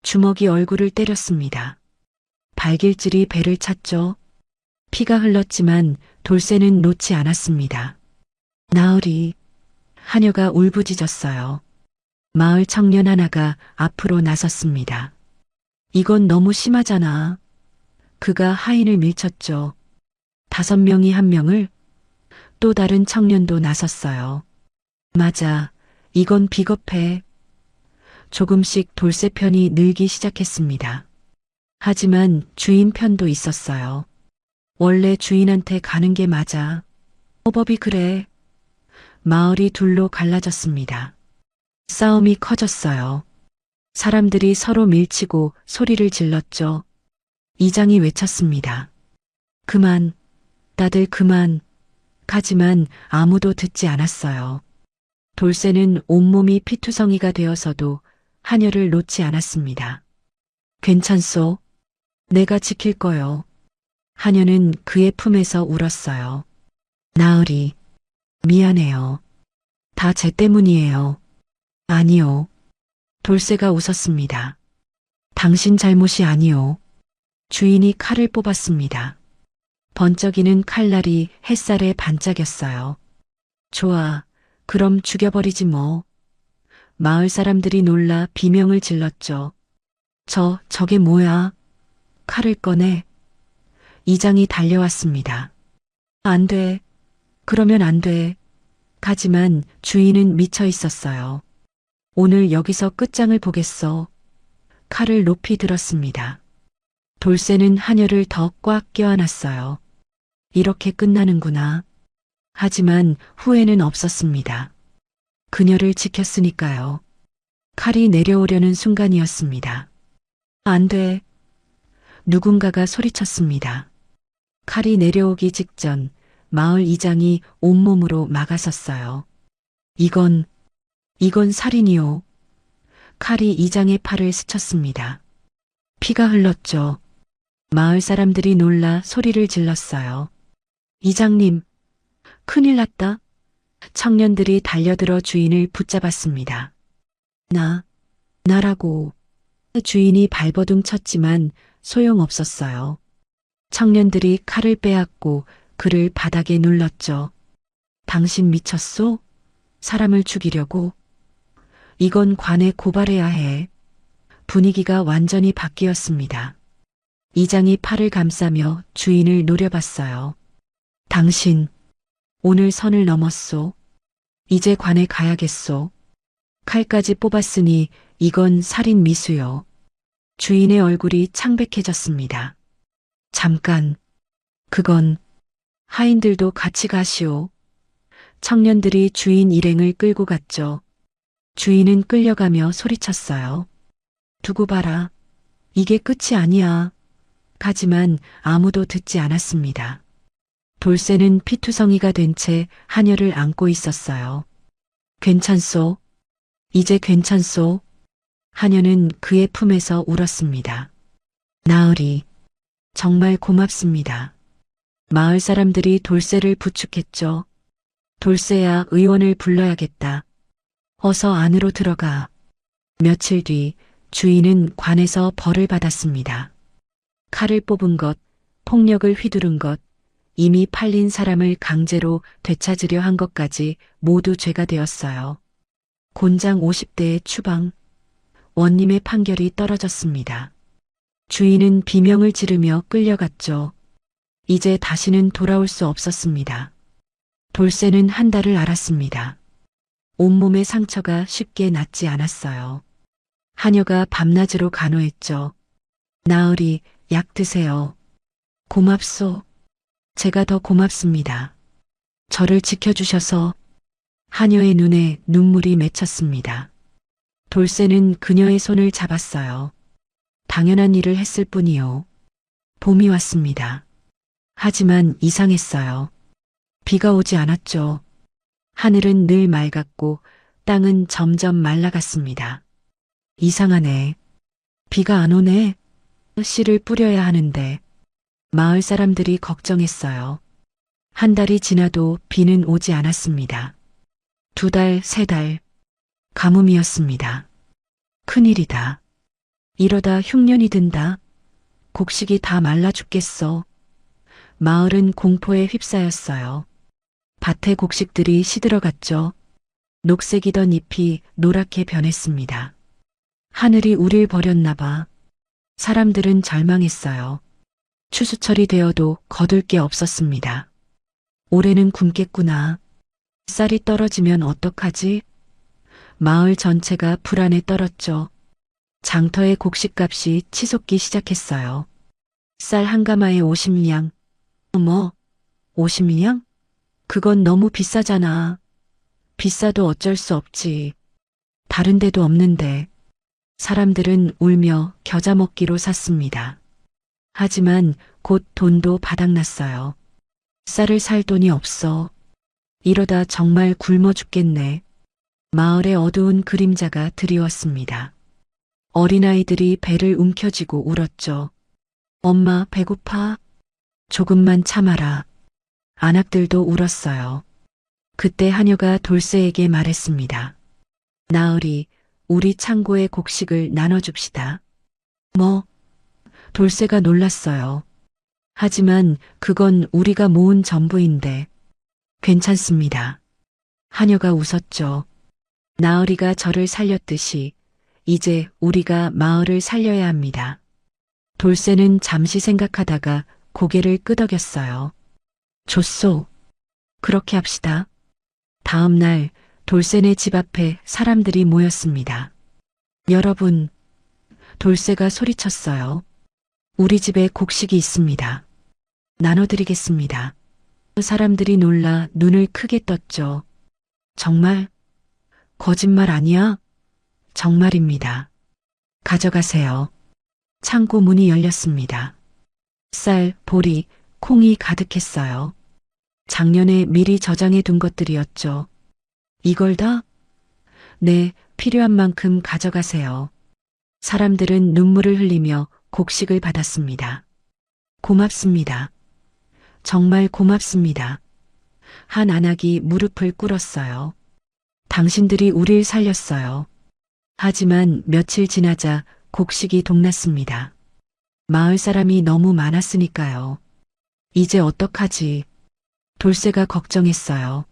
주먹이 얼굴을 때렸습니다. 발길질이 배를 찼죠. 피가 흘렀지만 돌쇠는 놓지 않았습니다. 나으리. 하녀가 울부짖었어요. 마을 청년 하나가 앞으로 나섰습니다. 이건 너무 심하잖아. 그가 하인을 밀쳤죠. 5명이 1명을. 또 다른 청년도 나섰어요. 맞아. 이건 비겁해. 조금씩 돌쇠 편이 늘기 시작했습니다. 하지만 주인 편도 있었어요. 원래 주인한테 가는 게 맞아. 법이 그래. 마을이 둘로 갈라졌습니다. 싸움이 커졌어요. 사람들이 서로 밀치고 소리를 질렀죠. 이장이 외쳤습니다. 그만, 다들 그만. 하지만 아무도 듣지 않았어요. 돌쇠는 온몸이 피투성이가 되어서도 하녀를 놓지 않았습니다. 괜찮소? 내가 지킬 거요. 하녀는 그의 품에서 울었어요. 나으리, 미안해요. 다 제 때문이에요. 아니요. 돌쇠가 웃었습니다. 당신 잘못이 아니요. 주인이 칼을 뽑았습니다. 번쩍이는 칼날이 햇살에 반짝였어요. 좋아, 그럼 죽여버리지 뭐. 마을 사람들이 놀라 비명을 질렀죠. 저게 뭐야? 칼을 꺼내. 이장이 달려왔습니다. 안 돼. 그러면 안 돼. 하지만 주인은 미쳐 있었어요. 오늘 여기서 끝장을 보겠어. 칼을 높이 들었습니다. 돌쇠는 하녀를 더 꽉 껴안았어요. 이렇게 끝나는구나. 하지만 후회는 없었습니다. 그녀를 지켰으니까요. 칼이 내려오려는 순간이었습니다. 안 돼. 누군가가 소리쳤습니다. 칼이 내려오기 직전 마을 이장이 온몸으로 막아섰어요. 이건 살인이요. 칼이 이장의 팔을 스쳤습니다. 피가 흘렀죠. 마을 사람들이 놀라 소리를 질렀어요. 이장님, 큰일 났다. 청년들이 달려들어 주인을 붙잡았습니다. 나라고. 주인이 발버둥 쳤지만 소용없었어요. 청년들이 칼을 빼앗고 그를 바닥에 눌렀죠. 당신 미쳤소? 사람을 죽이려고? 이건 관에 고발해야 해. 분위기가 완전히 바뀌었습니다. 이장이 팔을 감싸며 주인을 노려봤어요. 당신, 오늘 선을 넘었소. 이제 관에 가야겠소. 칼까지 뽑았으니 이건 살인 미수요. 주인의 얼굴이 창백해졌습니다. 잠깐, 그건 하인들도 같이 가시오. 청년들이 주인 일행을 끌고 갔죠. 주인은 끌려가며 소리쳤어요. 두고 봐라. 이게 끝이 아니야. 하지만 아무도 듣지 않았습니다. 돌쇠는 피투성이가 된 채 하녀를 안고 있었어요. 괜찮소? 이제 괜찮소? 하녀는 그의 품에서 울었습니다. 나으리, 정말 고맙습니다. 마을 사람들이 돌쇠를 부축했죠. 돌쇠야, 의원을 불러야겠다. 어서 안으로 들어가. 며칠 뒤 주인은 관에서 벌을 받았습니다. 칼을 뽑은 것, 폭력을 휘두른 것, 이미 팔린 사람을 강제로 되찾으려 한 것까지 모두 죄가 되었어요. 곤장 50대의 추방, 원님의 판결이 떨어졌습니다. 주인은 비명을 지르며 끌려갔죠. 이제 다시는 돌아올 수 없었습니다. 돌쇠는 한 달을 앓았습니다. 온몸의 상처가 쉽게 낫지 않았어요. 하녀가 밤낮으로 간호했죠. 나으리, 약 드세요. 고맙소. 제가 더 고맙습니다. 저를 지켜주셔서. 하녀의 눈에 눈물이 맺혔습니다. 돌쇠는 그녀의 손을 잡았어요. 당연한 일을 했을 뿐이요. 봄이 왔습니다. 하지만 이상했어요. 비가 오지 않았죠. 하늘은 늘 맑았고 땅은 점점 말라갔습니다. 이상하네. 비가 안 오네. 씨를 뿌려야 하는데. 마을 사람들이 걱정했어요. 한 달이 지나도 비는 오지 않았습니다. 2달, 3달. 가뭄이었습니다. 큰일이다. 이러다 흉년이 든다. 곡식이 다 말라 죽겠어. 마을은 공포에 휩싸였어요. 밭의 곡식들이 시들어갔죠. 녹색이던 잎이 노랗게 변했습니다. 하늘이 우릴 버렸나 봐. 사람들은 절망했어요. 추수철이 되어도 거둘 게 없었습니다. 올해는 굶겠구나. 쌀이 떨어지면 어떡하지? 마을 전체가 불안에 떨었죠. 장터의 곡식값이 치솟기 시작했어요. 쌀 한 가마에 50냥. 어머, 50냥? 그건 너무 비싸잖아. 비싸도 어쩔 수 없지. 다른 데도 없는데. 사람들은 울며 겨자 먹기로 샀습니다. 하지만 곧 돈도 바닥났어요. 쌀을 살 돈이 없어. 이러다 정말 굶어 죽겠네. 마을의 어두운 그림자가 드리웠습니다. 어린아이들이 배를 움켜쥐고 울었죠. 엄마, 배고파? 조금만 참아라. 안악들도 울었어요. 그때 하녀가 돌쇠에게 말했습니다. 나으리, 우리 창고의 곡식을 나눠줍시다. 뭐? 돌쇠가 놀랐어요. 하지만 그건 우리가 모은 전부인데. 괜찮습니다. 하녀가 웃었죠. 나으리가 저를 살렸듯이 이제 우리가 마을을 살려야 합니다. 돌쇠는 잠시 생각하다가 고개를 끄덕였어요. 좋소. 그렇게 합시다. 다음 날 돌쇠네 집 앞에 사람들이 모였습니다. 여러분, 돌쇠가 소리쳤어요. 우리 집에 곡식이 있습니다. 나눠드리겠습니다. 사람들이 놀라 눈을 크게 떴죠. 정말? 거짓말 아니야? 정말입니다. 가져가세요. 창고 문이 열렸습니다. 쌀, 보리, 콩이 가득했어요. 작년에 미리 저장해 둔 것들이었죠. 이걸 다? 네, 필요한 만큼 가져가세요. 사람들은 눈물을 흘리며 곡식을 받았습니다. 고맙습니다. 정말 고맙습니다. 한 안악이 무릎을 꿇었어요. 당신들이 우릴 살렸어요. 하지만 며칠 지나자 곡식이 동났습니다. 마을 사람이 너무 많았으니까요. 이제 어떡하지? 돌쇠가 걱정했어요.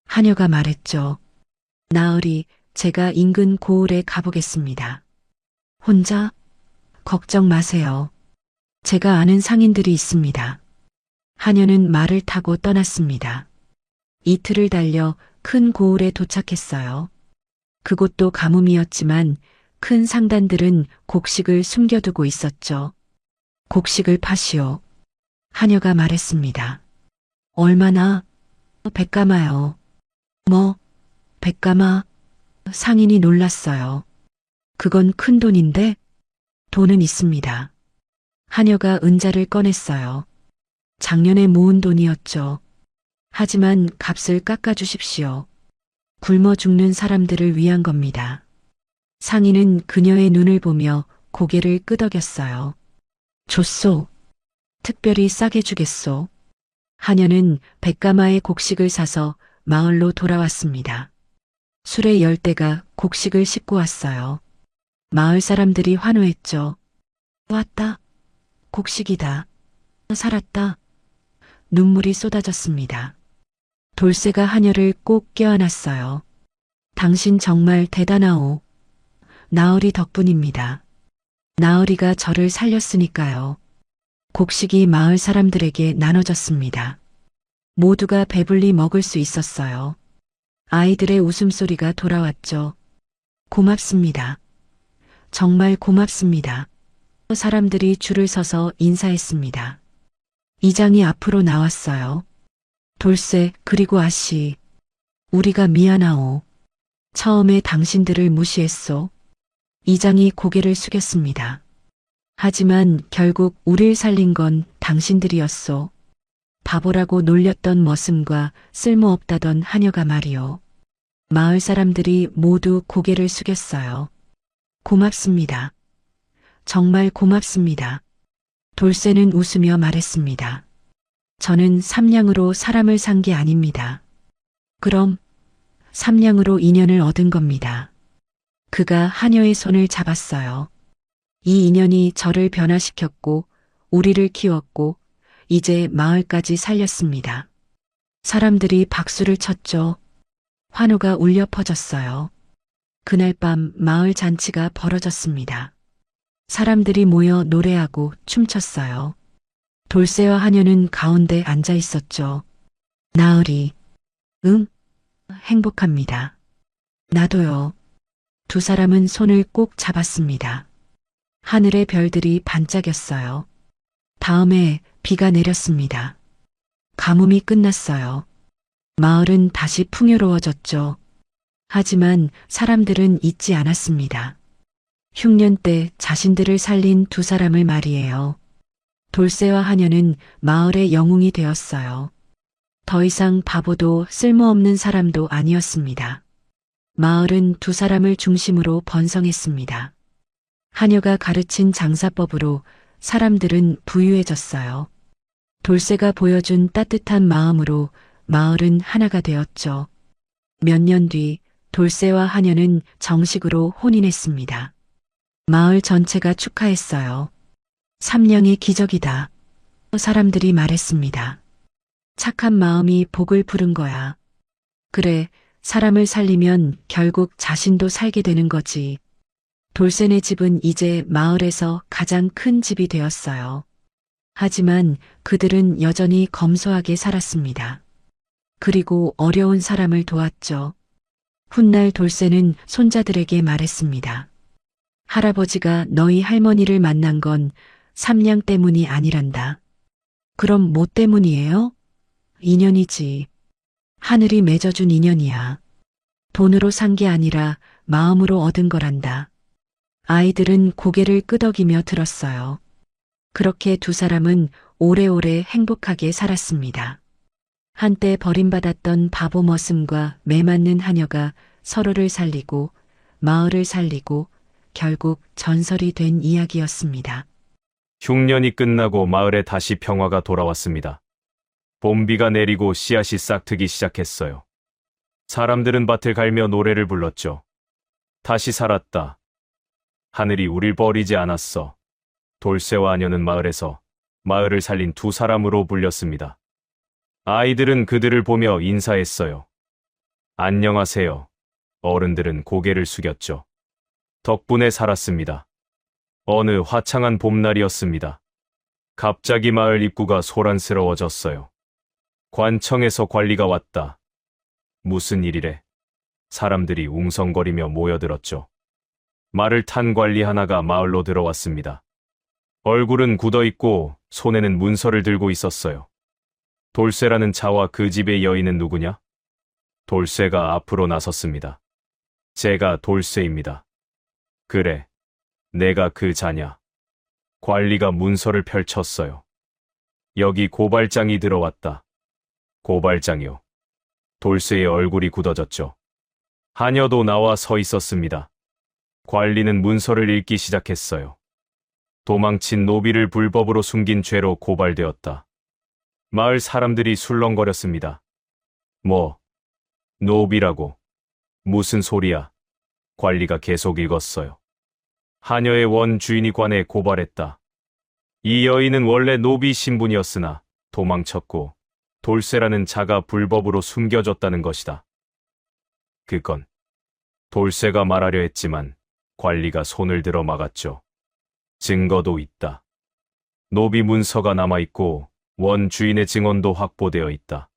하녀가 말했죠. 나으리, 제가 인근 고을에 가보겠습니다. 혼자? 걱정 마세요. 제가 아는 상인들이 있습니다. 하녀는 말을 타고 떠났습니다. 이틀을 달려 큰 고을에 도착했어요. 그곳도 가뭄이었지만 큰 상단들은 곡식을 숨겨두고 있었죠. 곡식을 파시오. 하녀가 말했습니다. 얼마나? 100가마요. 뭐? 100가마? 상인이 놀랐어요. 그건 큰 돈인데? 돈은 있습니다. 하녀가 은자를 꺼냈어요. 작년에 모은 돈이었죠. 하지만 값을 깎아주십시오. 굶어 죽는 사람들을 위한 겁니다. 상인은 그녀의 눈을 보며 고개를 끄덕였어요. 좋소. 특별히 싸게 주겠소. 하녀는 100가마의 곡식을 사서 마을로 돌아왔습니다. 술의 열대가 곡식을 싣고 왔어요. 마을 사람들이 환호했죠. 왔다. 곡식이다. 살았다. 눈물이 쏟아졌습니다. 돌쇠가 하녀를 꼭 껴안았어요. 당신 정말 대단하오. 나으리 덕분입니다. 나으리가 저를 살렸으니까요. 곡식이 마을 사람들에게 나눠졌습니다. 모두가 배불리 먹을 수 있었어요. 아이들의 웃음소리가 돌아왔죠. 고맙습니다. 정말 고맙습니다. 사람들이 줄을 서서 인사했습니다. 이장이 앞으로 나왔어요. 돌쇠, 그리고 아씨. 우리가 미안하오. 처음에 당신들을 무시했소. 이장이 고개를 숙였습니다. 하지만 결국 우릴 살린 건 당신들이었소. 바보라고 놀렸던 머슴과 쓸모없다던 하녀가 말이오. 마을 사람들이 모두 고개를 숙였어요. 고맙습니다. 정말 고맙습니다. 돌쇠는 웃으며 말했습니다. 저는 삼냥으로 사람을 산 게 아닙니다. 그럼 삼냥으로 인연을 얻은 겁니다. 그가 하녀의 손을 잡았어요. 이 인연이 저를 변화시켰고 우리를 키웠고 이제 마을까지 살렸습니다. 사람들이 박수를 쳤죠. 환호가 울려 퍼졌어요. 그날 밤 마을 잔치가 벌어졌습니다. 사람들이 모여 노래하고 춤췄어요. 돌쇠와 하녀는 가운데 앉아 있었죠. 나으리, 응? 행복합니다. 나도요. 두 사람은 손을 꼭 잡았습니다. 하늘의 별들이 반짝였어요. 다음에 비가 내렸습니다. 가뭄이 끝났어요. 마을은 다시 풍요로워졌죠. 하지만 사람들은 잊지 않았습니다. 흉년 때 자신들을 살린 두 사람을 말이에요. 돌쇠와 하녀는 마을의 영웅이 되었어요. 더 이상 바보도 쓸모없는 사람도 아니었습니다. 마을은 두 사람을 중심으로 번성했습니다. 하녀가 가르친 장사법으로 사람들은 부유해졌어요. 돌쇠가 보여준 따뜻한 마음으로 마을은 하나가 되었죠. 몇 년 뒤 돌쇠와 하녀는 정식으로 혼인했습니다. 마을 전체가 축하했어요. 삼냥의 기적이다. 사람들이 말했습니다. 착한 마음이 복을 부른 거야. 그래, 사람을 살리면 결국 자신도 살게 되는 거지. 돌쇠네 집은 이제 마을에서 가장 큰 집이 되었어요. 하지만 그들은 여전히 검소하게 살았습니다. 그리고 어려운 사람을 도왔죠. 훗날 돌쇠는 손자들에게 말했습니다. 할아버지가 너희 할머니를 만난 건 삼냥 때문이 아니란다. 그럼 뭐 때문이에요? 인연이지. 하늘이 맺어준 인연이야. 돈으로 산 게 아니라 마음으로 얻은 거란다. 아이들은 고개를 끄덕이며 들었어요. 그렇게 두 사람은 오래오래 행복하게 살았습니다. 한때 버림받았던 바보 머슴과 매맞는 하녀가 서로를 살리고 마을을 살리고 결국 전설이 된 이야기였습니다.
흉년이 끝나고 마을에 다시 평화가 돌아왔습니다. 봄비가 내리고 씨앗이 싹트기 시작했어요. 사람들은 밭을 갈며 노래를 불렀죠. 다시 살았다. 하늘이 우릴 버리지 않았어. 돌쇠와 하녀는 마을에서 마을을 살린 두 사람으로 불렸습니다. 아이들은 그들을 보며 인사했어요. 안녕하세요. 어른들은 고개를 숙였죠. 덕분에 살았습니다. 어느 화창한 봄날이었습니다. 갑자기 마을 입구가 소란스러워졌어요. 관청에서 관리가 왔다. 무슨 일이래? 사람들이 웅성거리며 모여들었죠. 말을 탄 관리 하나가 마을로 들어왔습니다. 얼굴은 굳어있고 손에는 문서를 들고 있었어요. 돌쇠라는 자와 그 집의 여인은 누구냐? 돌쇠가 앞으로 나섰습니다. 제가 돌쇠입니다. 그래, 내가 그 자냐? 관리가 문서를 펼쳤어요. 여기 고발장이 들어왔다. 고발장이요. 돌쇠의 얼굴이 굳어졌죠. 하녀도 나와 서 있었습니다. 관리는 문서를 읽기 시작했어요. 도망친 노비를 불법으로 숨긴 죄로 고발되었다. 마을 사람들이 술렁거렸습니다. 뭐, 노비라고? 무슨 소리야? 관리가 계속 읽었어요. 하녀의 원 주인이 관에 고발했다. 이 여인은 원래 노비 신분이었으나 도망쳤고 돌쇠라는 자가 불법으로 숨겨졌다는 것이다. 그건 돌쇠가 말하려 했지만 관리가 손을 들어 막았죠. 증거도 있다. 노비 문서가 남아있고 원 주인의 증언도 확보되어 있다.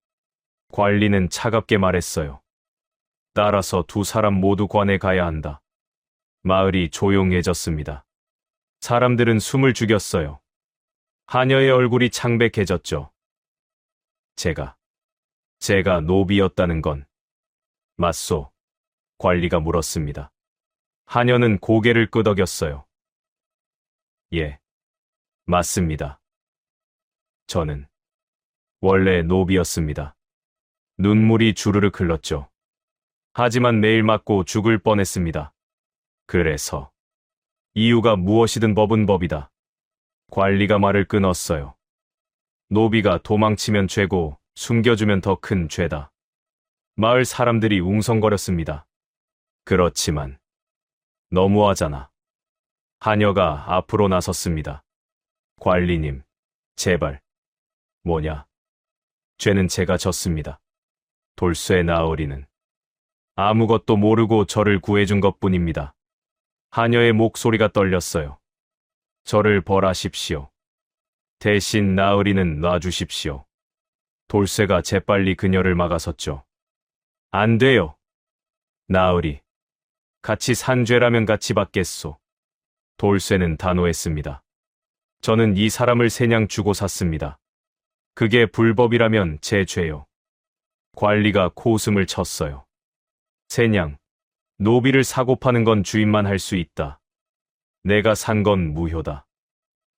관리는 차갑게 말했어요. 따라서 두 사람 모두 관에 가야 한다. 마을이 조용해졌습니다. 사람들은 숨을 죽였어요. 하녀의 얼굴이 창백해졌죠. 제가 노비였다는 건 맞소? 관리가 물었습니다. 하녀는 고개를 끄덕였어요. 예, 맞습니다. 저는 원래 노비였습니다. 눈물이 주르륵 흘렀죠. 하지만 매일 맞고 죽을 뻔했습니다. 그래서 이유가 무엇이든 법은 법이다. 관리가 말을 끊었어요. 노비가 도망치면 죄고 숨겨주면 더 큰 죄다. 마을 사람들이 웅성거렸습니다. 그렇지만 너무하잖아. 하녀가 앞으로 나섰습니다. 관리님, 제발. 뭐냐? 죄는 제가 졌습니다. 돌쇠 나으리는 아무것도 모르고 저를 구해준 것뿐입니다. 하녀의 목소리가 떨렸어요. 저를 벌하십시오. 대신 나으리는 놔주십시오. 돌쇠가 재빨리 그녀를 막아섰죠. 안 돼요. 나으리. 같이 산 죄라면 같이 받겠소. 돌쇠는 단호했습니다. 저는 이 사람을 세냥 주고 샀습니다. 그게 불법이라면 제 죄요. 관리가 코웃음을 쳤어요. 세냥, 노비를 사고 파는 건 주인만 할 수 있다. 내가 산 건 무효다.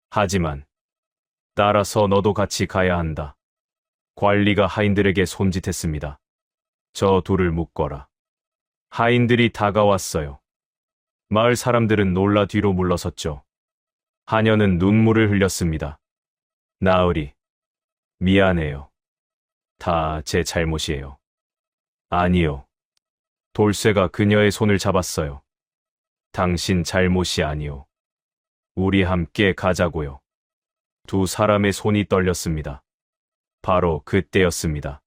하지만 따라서 너도 같이 가야 한다. 관리가 하인들에게 손짓했습니다. 저 둘을 묶어라. 하인들이 다가왔어요. 마을 사람들은 놀라 뒤로 물러섰죠. 하녀는 눈물을 흘렸습니다. 나으리, 미안해요. 다 제 잘못이에요. 아니요. 돌쇠가 그녀의 손을 잡았어요. 당신 잘못이 아니요. 우리 함께 가자고요. 두 사람의 손이 떨렸습니다. 바로 그때였습니다.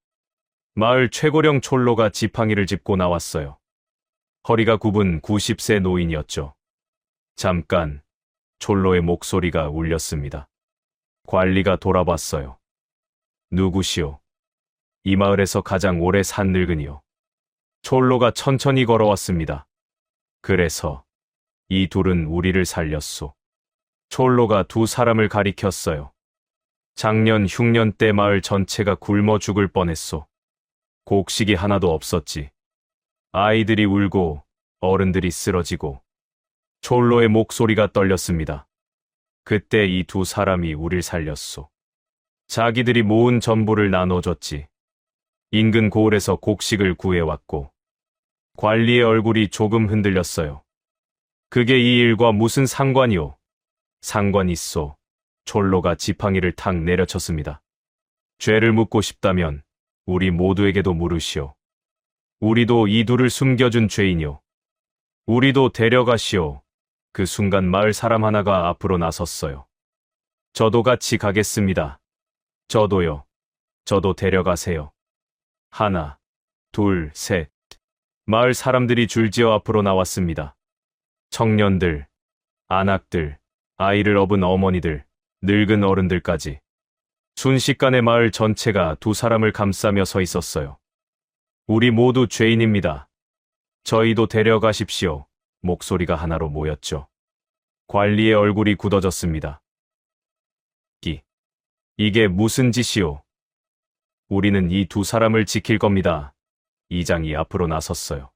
마을 최고령 촐로가 지팡이를 짚고 나왔어요. 허리가 굽은 90세 노인이었죠. 잠깐 촐로의 목소리가 울렸습니다. 관리가 돌아봤어요. 누구시오? 이 마을에서 가장 오래 산 늙은이요. 촐로가 천천히 걸어왔습니다. 그래서 이 둘은 우리를 살렸소. 촐로가 두 사람을 가리켰어요. 작년 흉년 때 마을 전체가 굶어 죽을 뻔했소. 곡식이 하나도 없었지. 아이들이 울고 어른들이 쓰러지고. 촐로의 목소리가 떨렸습니다. 그때 이 두 사람이 우릴 살렸소. 자기들이 모은 전부를 나눠줬지. 인근 고을에서 곡식을 구해왔고. 관리의 얼굴이 조금 흔들렸어요. 그게 이 일과 무슨 상관이오? 상관 있소. 촐로가 지팡이를 탁 내려쳤습니다. 죄를 묻고 싶다면 우리 모두에게도 물으시오. 우리도 이 둘을 숨겨준 죄인이오. 우리도 데려가시오. 그 순간 마을 사람 하나가 앞으로 나섰어요. 저도 같이 가겠습니다. 저도요. 저도 데려가세요. 하나, 둘, 셋. 마을 사람들이 줄지어 앞으로 나왔습니다. 청년들, 안악들, 아이를 업은 어머니들, 늙은 어른들까지. 순식간에 마을 전체가 두 사람을 감싸며 서 있었어요. 우리 모두 죄인입니다. 저희도 데려가십시오. 목소리가 하나로 모였죠. 관리의 얼굴이 굳어졌습니다. 이게 무슨 짓이오? 우리는 이 두 사람을 지킬 겁니다. 이장이 앞으로 나섰어요.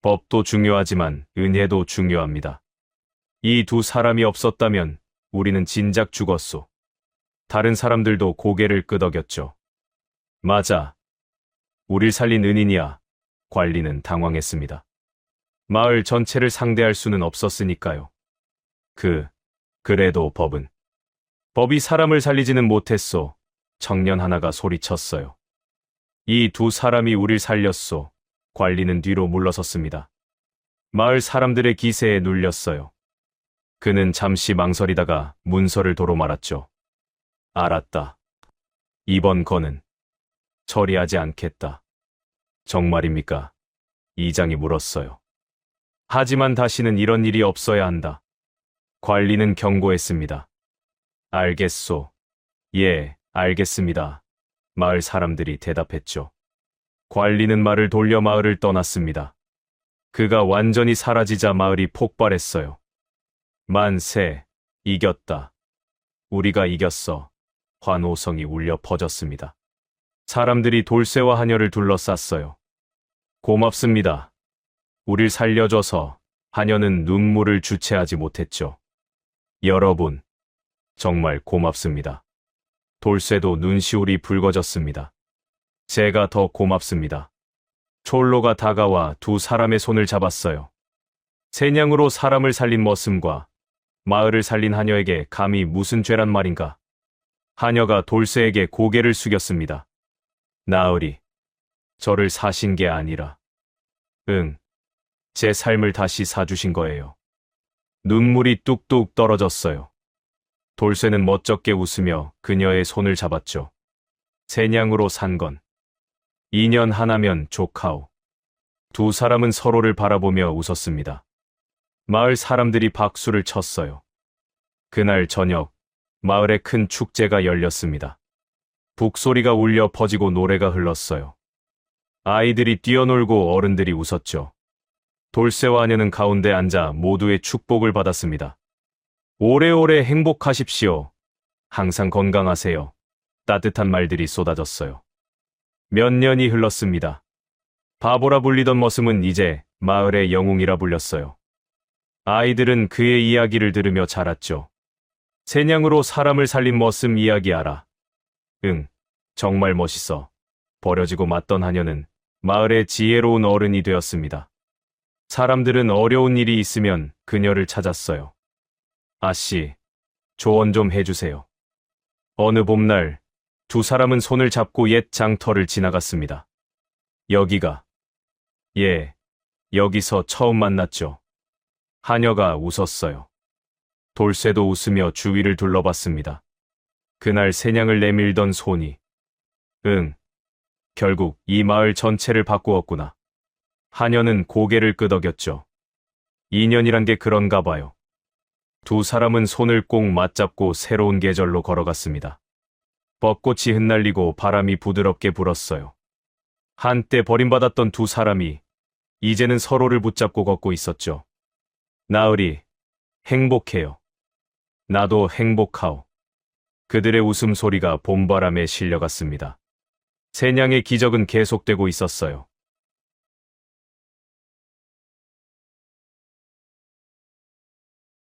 법도 중요하지만 은혜도 중요합니다. 이 두 사람이 없었다면 우리는 진작 죽었소. 다른 사람들도 고개를 끄덕였죠. 맞아. 우릴 살린 은인이야. 관리는 당황했습니다. 마을 전체를 상대할 수는 없었으니까요. 그래도 법이 사람을 살리지는 못했소. 청년 하나가 소리쳤어요. 이 두 사람이 우릴 살렸소. 관리는 뒤로 물러섰습니다. 마을 사람들의 기세에 눌렸어요. 그는 잠시 망설이다가 문서를 도로 말았죠. 알았다. 이번 건은 처리하지 않겠다. 정말입니까? 이장이 물었어요. 하지만 다시는 이런 일이 없어야 한다. 관리는 경고했습니다. 알겠소. 예, 알겠습니다. 마을 사람들이 대답했죠. 관리는 말을 돌려 마을을 떠났습니다. 그가 완전히 사라지자 마을이 폭발했어요. 만세, 이겼다. 우리가 이겼어. 환호성이 울려 퍼졌습니다. 사람들이 돌쇠와 하녀를 둘러쌌어요. 고맙습니다. 우릴 살려줘서. 하녀는 눈물을 주체하지 못했죠. 여러분, 정말 고맙습니다. 돌쇠도 눈시울이 붉어졌습니다. 제가 더 고맙습니다. 촐로가 다가와 두 사람의 손을 잡았어요. 세냥으로 사람을 살린 머슴과 마을을 살린 하녀에게 감히 무슨 죄란 말인가? 하녀가 돌쇠에게 고개를 숙였습니다. 나으리, 저를 사신 게 아니라, 제 삶을 다시 사주신 거예요. 눈물이 뚝뚝 떨어졌어요. 돌쇠는 멋쩍게 웃으며 그녀의 손을 잡았죠. 세냥으로 산 건 2년 하나면 좋카오. 두 사람은 서로를 바라보며 웃었습니다. 마을 사람들이 박수를 쳤어요. 그날 저녁, 마을에 큰 축제가 열렸습니다. 북소리가 울려 퍼지고 노래가 흘렀어요. 아이들이 뛰어놀고 어른들이 웃었죠. 돌쇠와 하녀는 가운데 앉아 모두의 축복을 받았습니다. 오래오래 행복하십시오. 항상 건강하세요. 따뜻한 말들이 쏟아졌어요. 몇 년이 흘렀습니다. 바보라 불리던 머슴은 이제 마을의 영웅이라 불렸어요. 아이들은 그의 이야기를 들으며 자랐죠. 세냥으로 사람을 살린 머슴 이야기 알아. 정말 멋있어. 버려지고 맞던 하녀는 마을의 지혜로운 어른이 되었습니다. 사람들은 어려운 일이 있으면 그녀를 찾았어요. 아씨, 조언 좀 해주세요. 어느 봄날, 두 사람은 손을 잡고 옛 장터를 지나갔습니다. 여기가, 여기서 처음 만났죠. 하녀가 웃었어요. 돌쇠도 웃으며 주위를 둘러봤습니다. 그날 세냥을 내밀던 손이, 결국 이 마을 전체를 바꾸었구나. 하녀는 고개를 끄덕였죠. 인연이란 게 그런가 봐요. 두 사람은 손을 꼭 맞잡고 새로운 계절로 걸어갔습니다. 벚꽃이 흩날리고 바람이 부드럽게 불었어요. 한때 버림받았던 두 사람이 이제는 서로를 붙잡고 걷고 있었죠. 나으리, 행복해요. 나도 행복하오. 그들의 웃음소리가 봄바람에 실려갔습니다. 세냥의 기적은 계속되고 있었어요.